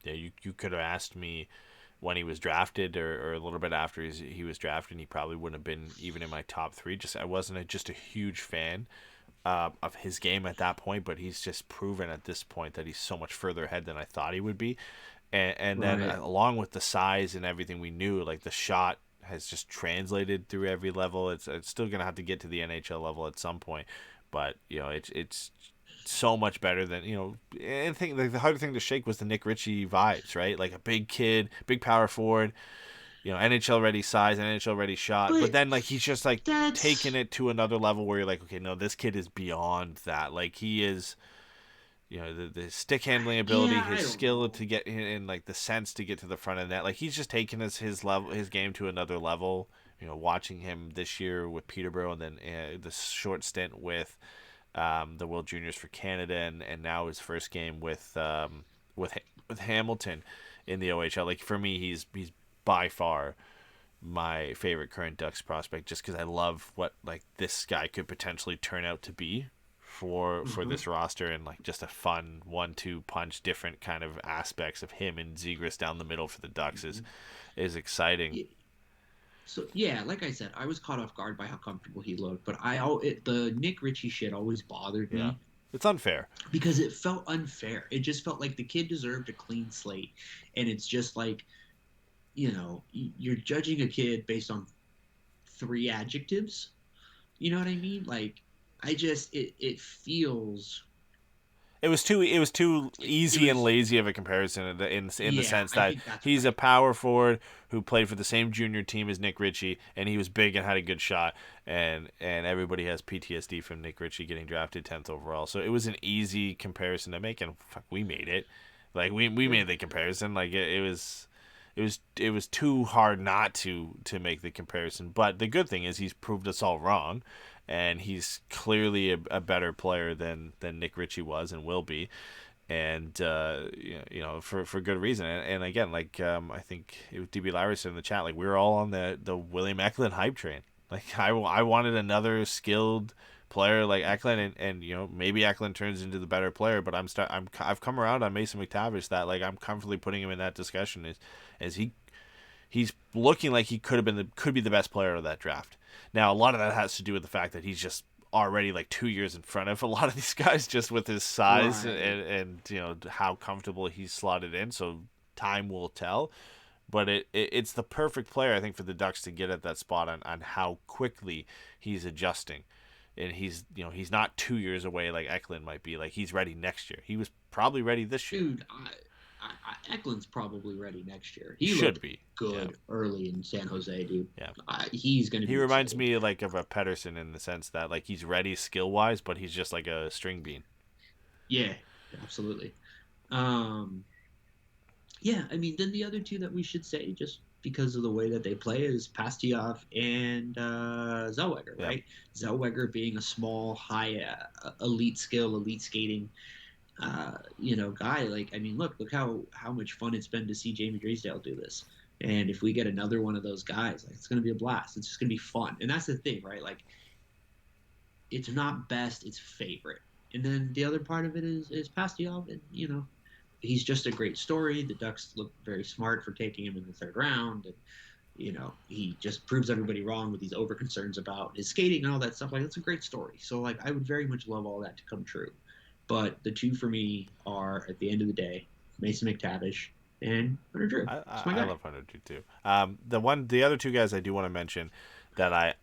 You could have asked me when he was drafted or a little bit after he was drafted, and he probably wouldn't have been even in my top three. I wasn't just a huge fan of his game at that point, but he's just proven at this point that he's so much further ahead than I thought he would be. And then along with the size and everything we knew, the shot has just translated through every level. It's still going to have to get to the NHL level at some point, but it's so much better than anything. The harder thing to shake was the Nick Ritchie vibes, right? Like a big kid, big power forward, NHL ready size, NHL ready shot. But then he's just taking it to another level where you're like, okay, no, this kid is beyond that. He is, the stick handling ability, his skill to get in, the sense to get to the front of that. He's just taking his game to another level. watching him this year with Peterborough, and then the short stint with the World Juniors for Canada, and now his first game with Hamilton in the OHL. Like, for me, he's by far my favorite current Ducks prospect, just because I love what like this guy could potentially turn out to be for this roster, and like just a fun 1-2 punch, different kind of aspects of him and Zegras down the middle for the Ducks is exciting. Yeah. So yeah, like I said, I was caught off guard by how comfortable he looked, but the Nick Ritchie shit always bothered me. It's unfair because it felt unfair. It just felt like the kid deserved a clean slate, and it's just like, you're judging a kid based on 3 adjectives. You know what I mean? Like, it feels. It was too easy and lazy of a comparison in the sense that he's a power forward who played for the same junior team as Nick Ritchie, and he was big and had a good shot, and everybody has PTSD from Nick Ritchie getting drafted 10th overall. So it was an easy comparison to make, and we made it. Like, we made the comparison. Like, it was too hard not to make the comparison. But the good thing is he's proved us all wrong, and he's clearly a better player than Nick Ritchie was and will be, and for good reason. And again, like, I think it was DB Larison in the chat, like, we were all on the William Eklund hype train. Like, I wanted another skilled player like Eklund, and maybe Eklund turns into the better player, but I've come around on Mason McTavish, that like I'm comfortably putting him in that discussion as he's looking like he could be the best player of that draft. Now, a lot of that has to do with the fact that he's just already like 2 years in front of a lot of these guys, just with his size, right, and how comfortable he's slotted in. So time will tell, but it's the perfect player, I think, for the Ducks to get at that spot on how quickly he's adjusting. And he's not 2 years away like Eklund might be. Like, he's ready next year. He was probably ready this year. Dude, Eklund's probably ready next year. He should be good early in San Jose, dude. Yeah, he's gonna. He reminds me like of a Pettersson in the sense that like he's ready skill wise, but he's just like a string bean. Yeah, absolutely. Yeah, I mean, then the other two that we should say, just because of the way that they play, is Pastujov and Zellweger, right? Zellweger being a small, high, elite skill, elite skating, guy. Like, I mean, look how much fun it's been to see Jamie Drysdale do this. And if we get another one of those guys, like, it's going to be a blast. It's just going to be fun. And that's the thing, right? Like, it's not best, it's favorite. And then the other part of it is Pastujov, and, he's just a great story. The Ducks look very smart for taking him in the 3rd round, and he just proves everybody wrong with these over concerns about his skating and all that stuff. Like, it's a great story. So, like, I would very much love all that to come true. But the two for me are, at the end of the day, Mason McTavish and Hunter Drew. I love Hunter Drew too. The other two guys I do want to mention that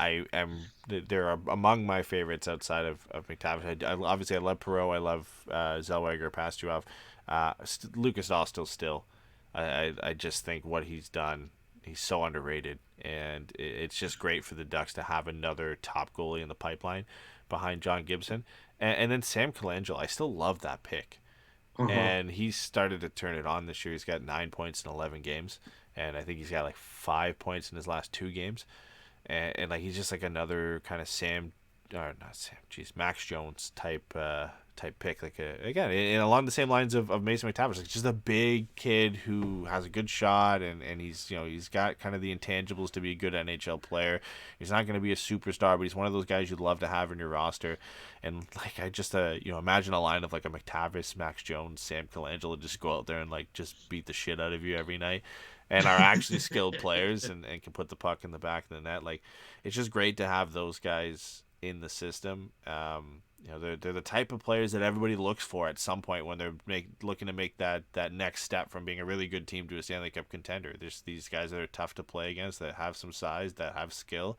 they're among my favorites outside of McTavish. Obviously I love Perreault. I love Zellweger, Pastujov. Lucas Dostal still. I just think what he's done, he's so underrated, and it's just great for the Ducks to have another top goalie in the pipeline behind John Gibson. And then Sam Colangelo, I still love that pick. And he's started to turn it on this year. He's got 9 points in 11 games, and I think he's got like 5 points in his last 2 games. And like, he's just like another kind of Max Jones type pick, like again, and along the same lines of Mason McTavish, like just a big kid who has a good shot, and he's got kind of the intangibles to be a good NHL player. He's not going to be a superstar, but he's one of those guys you'd love to have in your roster. And like, I just imagine a line of like a McTavish, Max Jones, Sam Colangelo just go out there and like just beat the shit out of you every night, and are actually skilled players and can put the puck in the back of the net. Like, it's just great to have those guys in the system. They're the type of players that everybody looks for at some point when they're looking to make that next step from being a really good team to a Stanley Cup contender. There's these guys that are tough to play against, that have some size, that have skill,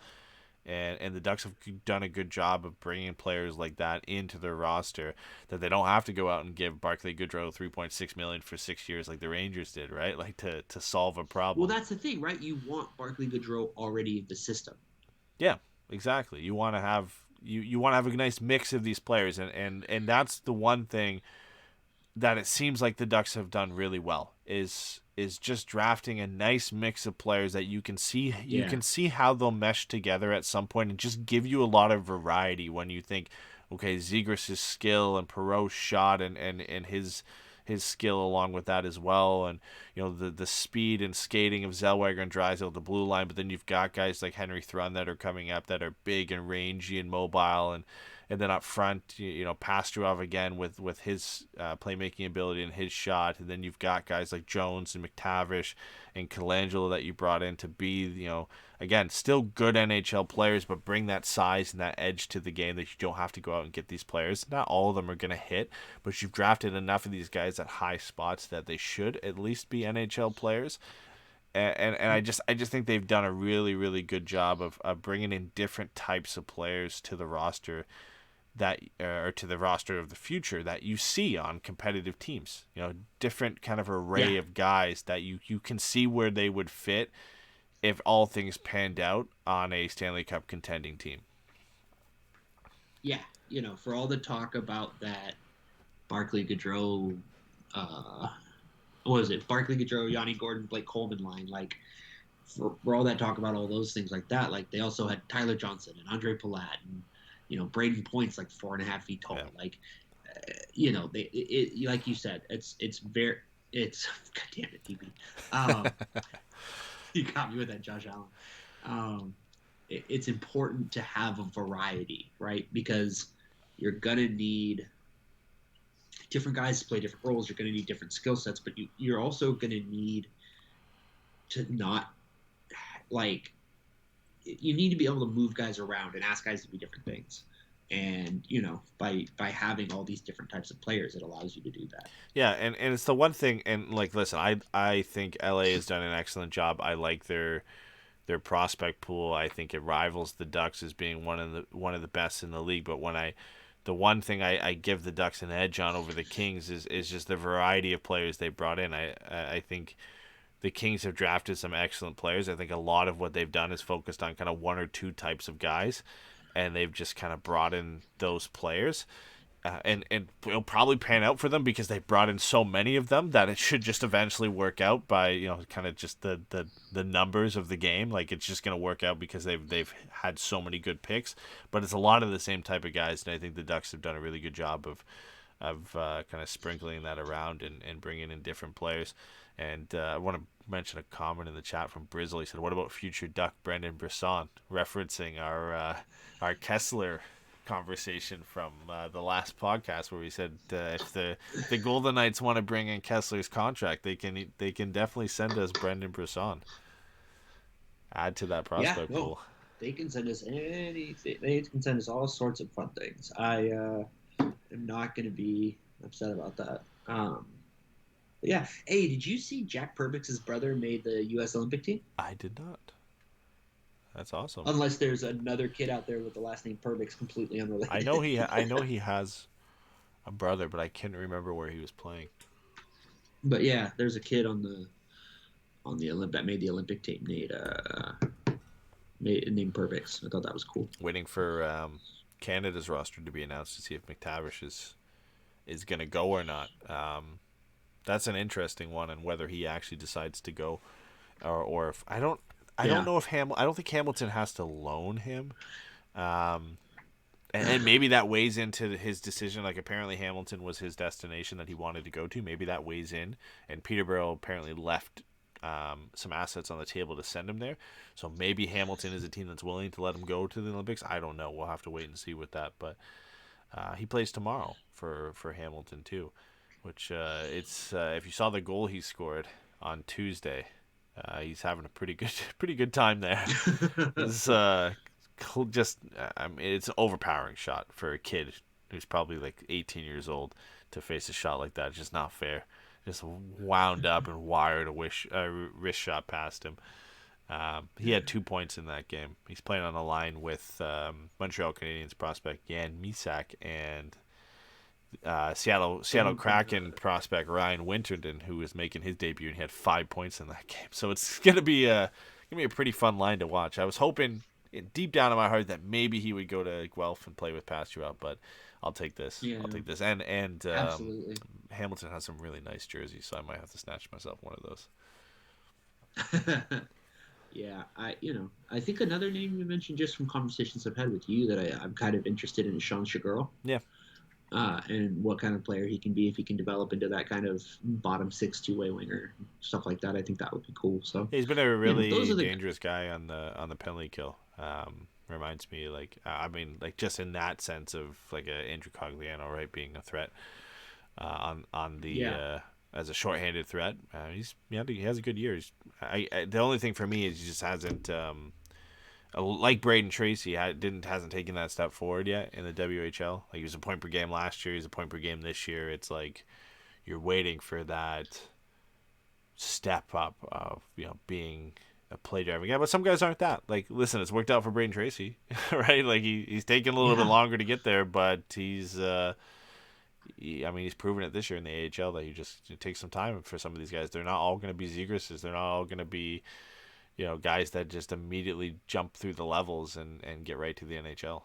and the Ducks have done a good job of bringing players like that into their roster, that they don't have to go out and give Barclay Goodrow $3.6 million for 6 years like the Rangers did, right? Like, to solve a problem. Well, that's the thing, right? You want Barclay Goodrow already in the system. Yeah, exactly. You want to have you want to have a nice mix of these players, and that's the one thing that it seems like the Ducks have done really well, is is just drafting a nice mix of players that you can see Yeah. how they'll mesh together at some point and just give you a lot of variety when you think, okay, Zegras' skill and Perreault's shot and his skill along with that as well, and the speed and skating of Zellweger and Draisaitl, the blue line, but then you've got guys like Henry Thrun that are coming up that are big and rangy and mobile, and then up front, Pastrov again with his playmaking ability and his shot, and then you've got guys like Jones and McTavish and Colangelo that you brought in to be, again, still good NHL players, but bring that size and that edge to the game that you don't have to go out and get these players. Not all of them are going to hit, but you've drafted enough of these guys at high spots that they should at least be NHL players. And I just think they've done a really, really good job of bringing in different types of players to the roster or to the roster of the future that you see on competitive teams. Different kind of array of guys that you can see where they would fit if all things panned out on a Stanley Cup contending team. Yeah, for all the talk about that Barclay Gaudreau, Barclay Gaudreau, Yanni Gordon, Blake Coleman line, like for all that talk about all those things like that, like they also had Tyler Johnson and Andre Palat and Braden Point's like 4.5 feet tall. Like, like you said, it's God damn it, TB. You got me with that, Josh Allen. It's important to have a variety, right? Because you're gonna need different guys to play different roles. You're gonna need different skill sets, but you're also gonna need to not you need to be able to move guys around and ask guys to do different things. And, by having all these different types of players, it allows you to do that. Yeah, and it's the one thing, and listen, I think LA has done an excellent job. I like their prospect pool. I think it rivals the Ducks as being one of the best in the league. But the one thing I give the Ducks an edge on over the Kings is just the variety of players they brought in. I think the Kings have drafted some excellent players. I think a lot of what they've done is focused on kind of one or two types of guys, and they've just kind of brought in those players. And it'll probably pan out for them because they brought in so many of them that it should just eventually work out by, kind of just the numbers of the game. Like, it's just going to work out because they've had so many good picks. But it's a lot of the same type of guys, and I think the Ducks have done a really good job of kind of sprinkling that around and bringing in different players. And I want to mention a comment in the chat from Brizzle. He said, "What about future Duck Brendan Brisson?" Referencing our Kessler conversation from the last podcast, where we said if the Golden Knights want to bring in Kessler's contract, they can definitely send us Brendan Brisson. Add to that prospect pool. They can send us anything. They can send us all sorts of fun things. I am not going to be upset about that. Yeah. Hey, did you see Jack Perbix's brother made the U.S. Olympic team? I did not. That's awesome. Unless there's another kid out there with the last name Perbix, completely unrelated. I know he has a brother, but I can't remember where he was playing. But yeah, there's a kid on the that made the Olympic team named Perbix. I thought that was cool. Waiting for Canada's roster to be announced to see if McTavish is going to go or not. That's an interesting one, and whether he actually decides to go, or if I don't know if I don't think Hamilton has to loan him, and maybe that weighs into his decision. Like, apparently Hamilton was his destination that he wanted to go to. Maybe that weighs in, and Peterborough apparently left some assets on the table to send him there. So maybe Hamilton is a team that's willing to let him go to the Olympics. I don't know. We'll have to wait and see with that. But he plays tomorrow for Hamilton too. Which it's if you saw the goal he scored on Tuesday, he's having a pretty good time there. It's it's an overpowering shot for a kid who's probably like 18 years old to face a shot like that. It's just not fair. Just wound up and wired a wrist shot past him. He had 2 points in that game. He's playing on a line with Montreal Canadiens prospect Jan Misak and Seattle Kraken prospect Ryan Winterden, who was making his debut, and he had 5 points in that game. So it's gonna be a pretty fun line to watch. I was hoping deep down in my heart that maybe he would go to Guelph and play with Pastrov, but I'll take this. Yeah. I'll take this. And Absolutely. Hamilton has some really nice jerseys, so I might have to snatch myself one of those. Yeah, I think another name you mentioned just from conversations I've had with you that I'm kind of interested in is Sean Shaguro. Yeah. And what kind of player he can be if he can develop into that kind of bottom six two-way winger, stuff like that. I think that would be cool. So he's been a really dangerous guy on the penalty kill. Reminds me just in that sense of like a Andrew Cogliano, right, being a threat on the as a shorthanded threat. He has a good year. The only thing for me is he just hasn't like Braden Tracy hasn't taken that step forward yet in the WHL. Like he was a point per game last year, he's a point per game this year. It's like you're waiting for that step up of being a play driving guy, but some guys aren't that. Like, listen, it's worked out for Braden Tracy, right? Like he's taken a little bit longer to get there, but he's proven it this year in the AHL that it takes some time for some of these guys. They're not all going to be Zegrases. They're not all going to be, guys that just immediately jump through the levels and get right to the NHL.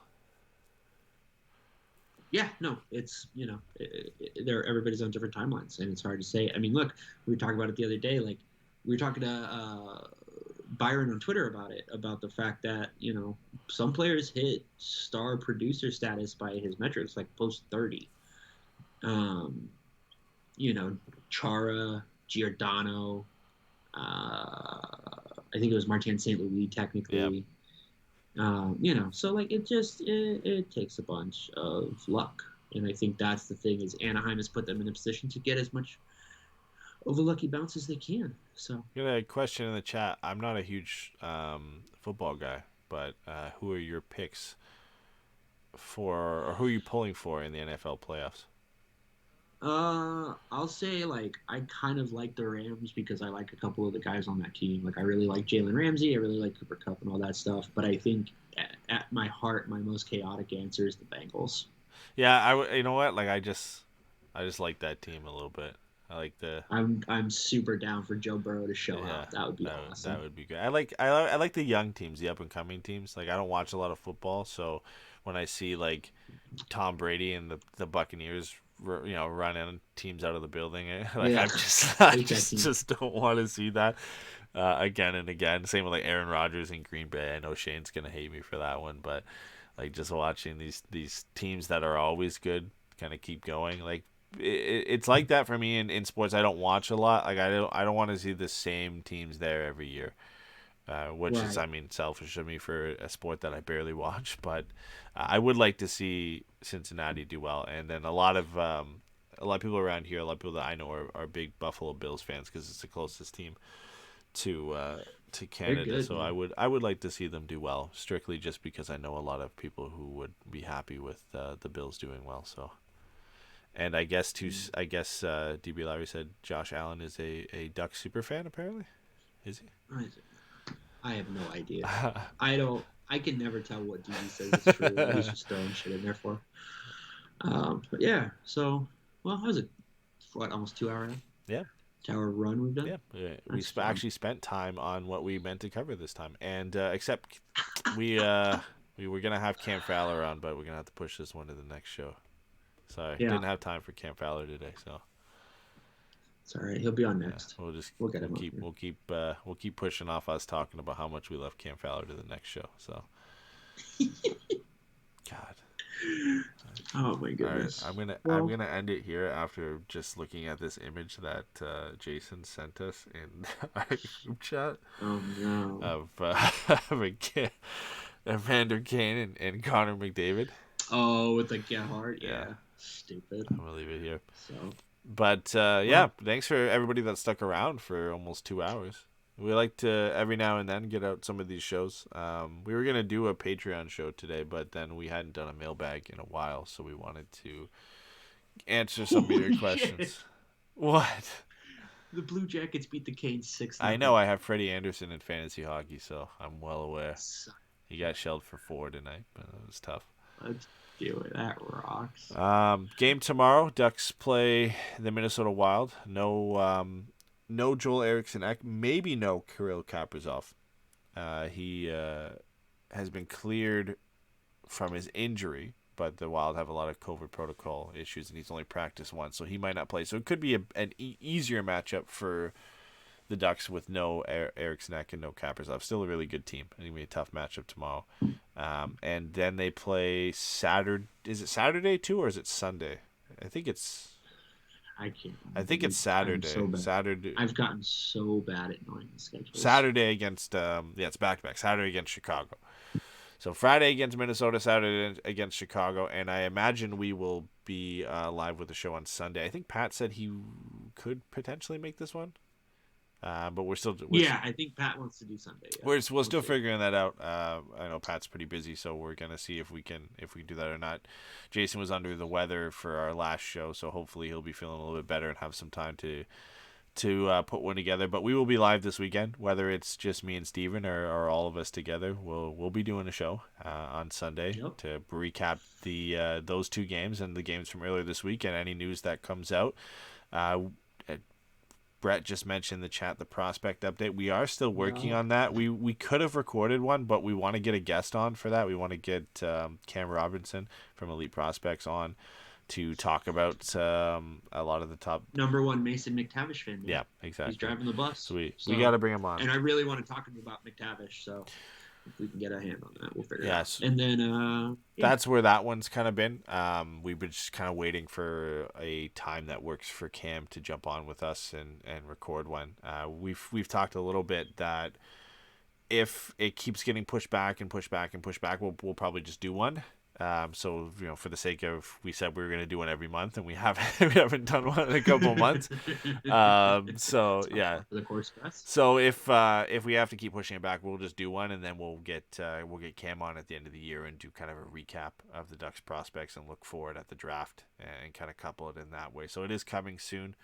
Yeah, no, it's everybody's on different timelines, and it's hard to say. I mean, look, we were talking about it the other day. Like we were talking to Byron on Twitter about the fact that some players hit star producer status by his metrics, like post 30. Chara, Giordano, I think it was Martin St. Louis technically. Yep. So like it takes a bunch of luck, and I think that's the thing is Anaheim has put them in a position to get as much of a lucky bounce as they can. So got a question in the chat. I'm not a huge football guy, but who are your picks for, or who are you pulling for in the NFL playoffs? I'll say like I kind of like the Rams because I like a couple of the guys on that team. Like I really like Jalen Ramsey, I really like Cooper Kupp and all that stuff. But I think at my heart, my most chaotic answer is the Bengals. Yeah, you know what? Like I just like that team a little bit. I like the. I'm super down for Joe Burrow to show out. That would be awesome. That would be good. I like the young teams, the up and coming teams. Like I don't watch a lot of football, so when I see like Tom Brady and the Buccaneers, running teams out of the building, I just don't want to see that again and again. Same with like Aaron Rodgers in Green Bay. I know Shane's gonna hate me for that one, but like just watching these teams that are always good kind of keep going. Like it's like that for me in sports. I don't watch a lot. Like I don't want to see the same teams there every year. Which is, selfish of me for a sport that I barely watch. But I would like to see Cincinnati do well. And then a lot of people around here, a lot of people that I know are big Buffalo Bills fans because it's the closest team to Canada. Good, so man. I would like to see them do well, strictly just because I know a lot of people who would be happy with the Bills doing well. So. And I guess DB Lowry said Josh Allen is a Ducks super fan. Apparently, is he? I have no idea. I can never tell what DB says is true. He's just throwing shit in there for. But yeah. So how was it? What, almost 2 hour? Yeah. 2 hour run we've done. Yeah. We actually spent time on what we meant to cover this time, and except we were gonna have Cam Fowler on, but we're gonna have to push this one to the next show. Sorry, didn't have time for Cam Fowler today, so it's all right. He'll be on next. We'll get him. We'll keep pushing off us talking about how much we love Cam Fowler to the next show. So, God. Oh my goodness. All right, I'm gonna end it here after just looking at this image that Jason sent us in our group chat. Oh no. Of Evander Kane and Connor McDavid. Oh, with the Gerhardt, yeah. Stupid. I'm gonna leave it here. So, but thanks for everybody that stuck around for almost 2 hours. We like to every now and then get out some of these shows. We were gonna do a Patreon show today, but then we hadn't done a mailbag in a while, so we wanted to answer some of your questions. What? The Blue Jackets beat the Canes 6-0. I know. I have Freddie Anderson in fantasy hockey, so I'm well aware. He got shelled for 4 tonight, but it was tough. Let's do it. That rocks. Game tomorrow. Ducks play the Minnesota Wild. No Joel Eriksson Ek. Maybe no Kirill Kaprizov. He has been cleared from his injury, but the Wild have a lot of COVID protocol issues, and he's only practiced once, so he might not play. So it could be an easier matchup for the Ducks with no Eriksson and no Kaprizov. Still a really good team. It's going to be a tough matchup tomorrow. And then they play Saturday. Is it Saturday too, or is it Sunday? I think it's... I can't. I think it's Saturday. Saturday. I've gotten so bad at knowing the schedule. Saturday against it's back-to-back. Saturday against Chicago. So Friday against Minnesota, Saturday against Chicago, and I imagine we will be live with the show on Sunday. I think Pat said he could potentially make this one. But we're still. I think Pat wants to do Sunday. Yeah. We're still figuring that out. I know Pat's pretty busy, so we're gonna see if we can do that or not. Jason was under the weather for our last show, so hopefully he'll be feeling a little bit better and have some time to put one together. But we will be live this weekend, whether it's just me and Steven or all of us together. We'll be doing a show on Sunday to recap the those two games and the games from earlier this week and any news that comes out. Brett just mentioned in the chat the prospect update. We are still working on that. We could have recorded one, but we want to get a guest on for that. We want to get Cam Robinson from Elite Prospects on to talk about a lot of the top... Number one Mason McTavish fan. Yeah, exactly. He's driving the bus. So we got to bring him on. And I really want to talk to him about McTavish, so... If we can get a hand on that, we'll figure it out. And then that's where that one's kind of been. We've been just kind of waiting for a time that works for Cam to jump on with us and record one. We've talked a little bit that if it keeps getting pushed back, we'll probably just do one. So for the sake of, we said we were going to do one every month, and we haven't done one in a couple of months. So yeah. For the course press. So if we have to keep pushing it back, we'll just do one, and then we'll get Cam on at the end of the year and do kind of a recap of the Ducks prospects and look forward at the draft and kind of couple it in that way. So it is coming soon.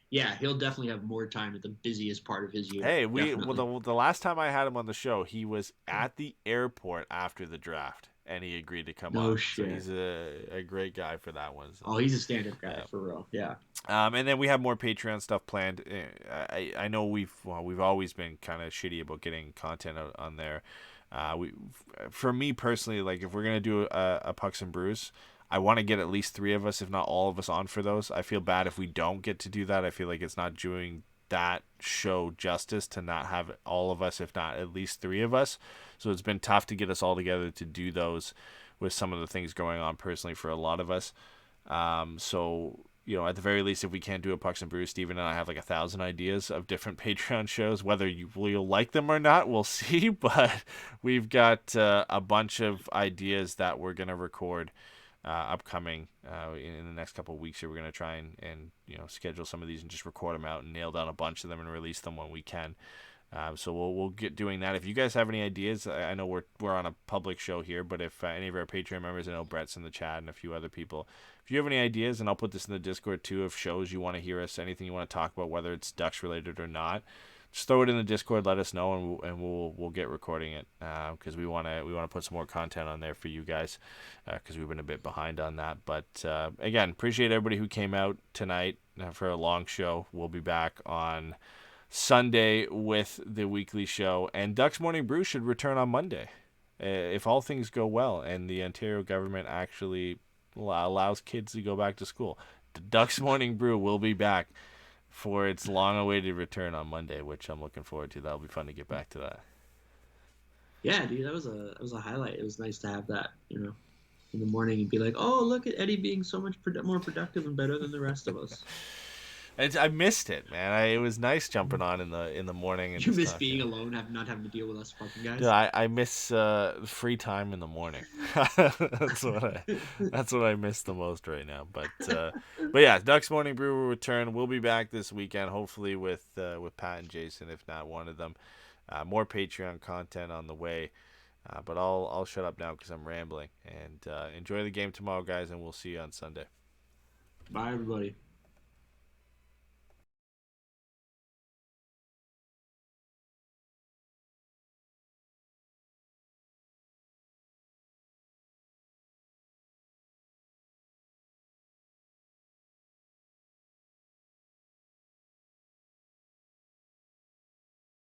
He'll definitely have more time at the busiest part of his year. Hey, the last time I had him on the show, he was at the airport after the draft. And he agreed to come on. Shit. So he's a great guy for that one. So. Oh, he's a stand-up guy for real. Yeah. And then we have more Patreon stuff planned. I know we've always been kind of shitty about getting content out on there. For me personally, like if we're gonna do a Pucks and Brews, I want to get at least 3 of us, if not all of us, on for those. I feel bad if we don't get to do that. I feel like it's not doing that show justice to not have all of us, if not at least 3 of us. So it's been tough to get us all together to do those with some of the things going on personally for a lot of us. So, at the very least, if we can't do a Pucks and Brews, Steven and I have like 1,000 ideas of different Patreon shows. Whether you'll like them or not, we'll see. But we've got a bunch of ideas that we're going to record upcoming in the next couple of weeks here. We're going to try and schedule some of these and just record them out and nail down a bunch of them and release them when we can. So we'll get doing that. If you guys have any ideas, I know we're on a public show here, but if any of our Patreon members, I know Brett's in the chat and a few other people, if you have any ideas, and I'll put this in the Discord too, of shows you want to hear us, anything you want to talk about, whether it's Ducks related or not, just throw it in the Discord, let us know, and we'll get recording it, because we want to put some more content on there for you guys, because we've been a bit behind on that. But again, appreciate everybody who came out tonight for a long show. We'll be back on Sunday with the weekly show, and Ducks Morning Brew should return on Monday if all things go well and the Ontario government actually allows kids to go back to school. The Ducks Morning Brew will be back for its long-awaited return on Monday, which I'm looking forward to. That'll be fun to get back to that. Yeah, dude, that was a highlight. It was nice to have that, in the morning and be like, oh, look at Eddy being so much more productive and better than the rest of us. I missed it, man. It was nice jumping on in the morning. And you miss being alone, not having to deal with us fucking guys. Yeah, I miss free time in the morning. That's what I miss the most right now. But yeah, Ducks Morning Brew will return. We'll be back this weekend, hopefully with Pat and Jason, if not one of them. More Patreon content on the way. But I'll shut up now because I'm rambling. And enjoy the game tomorrow, guys, and we'll see you on Sunday. Bye, everybody.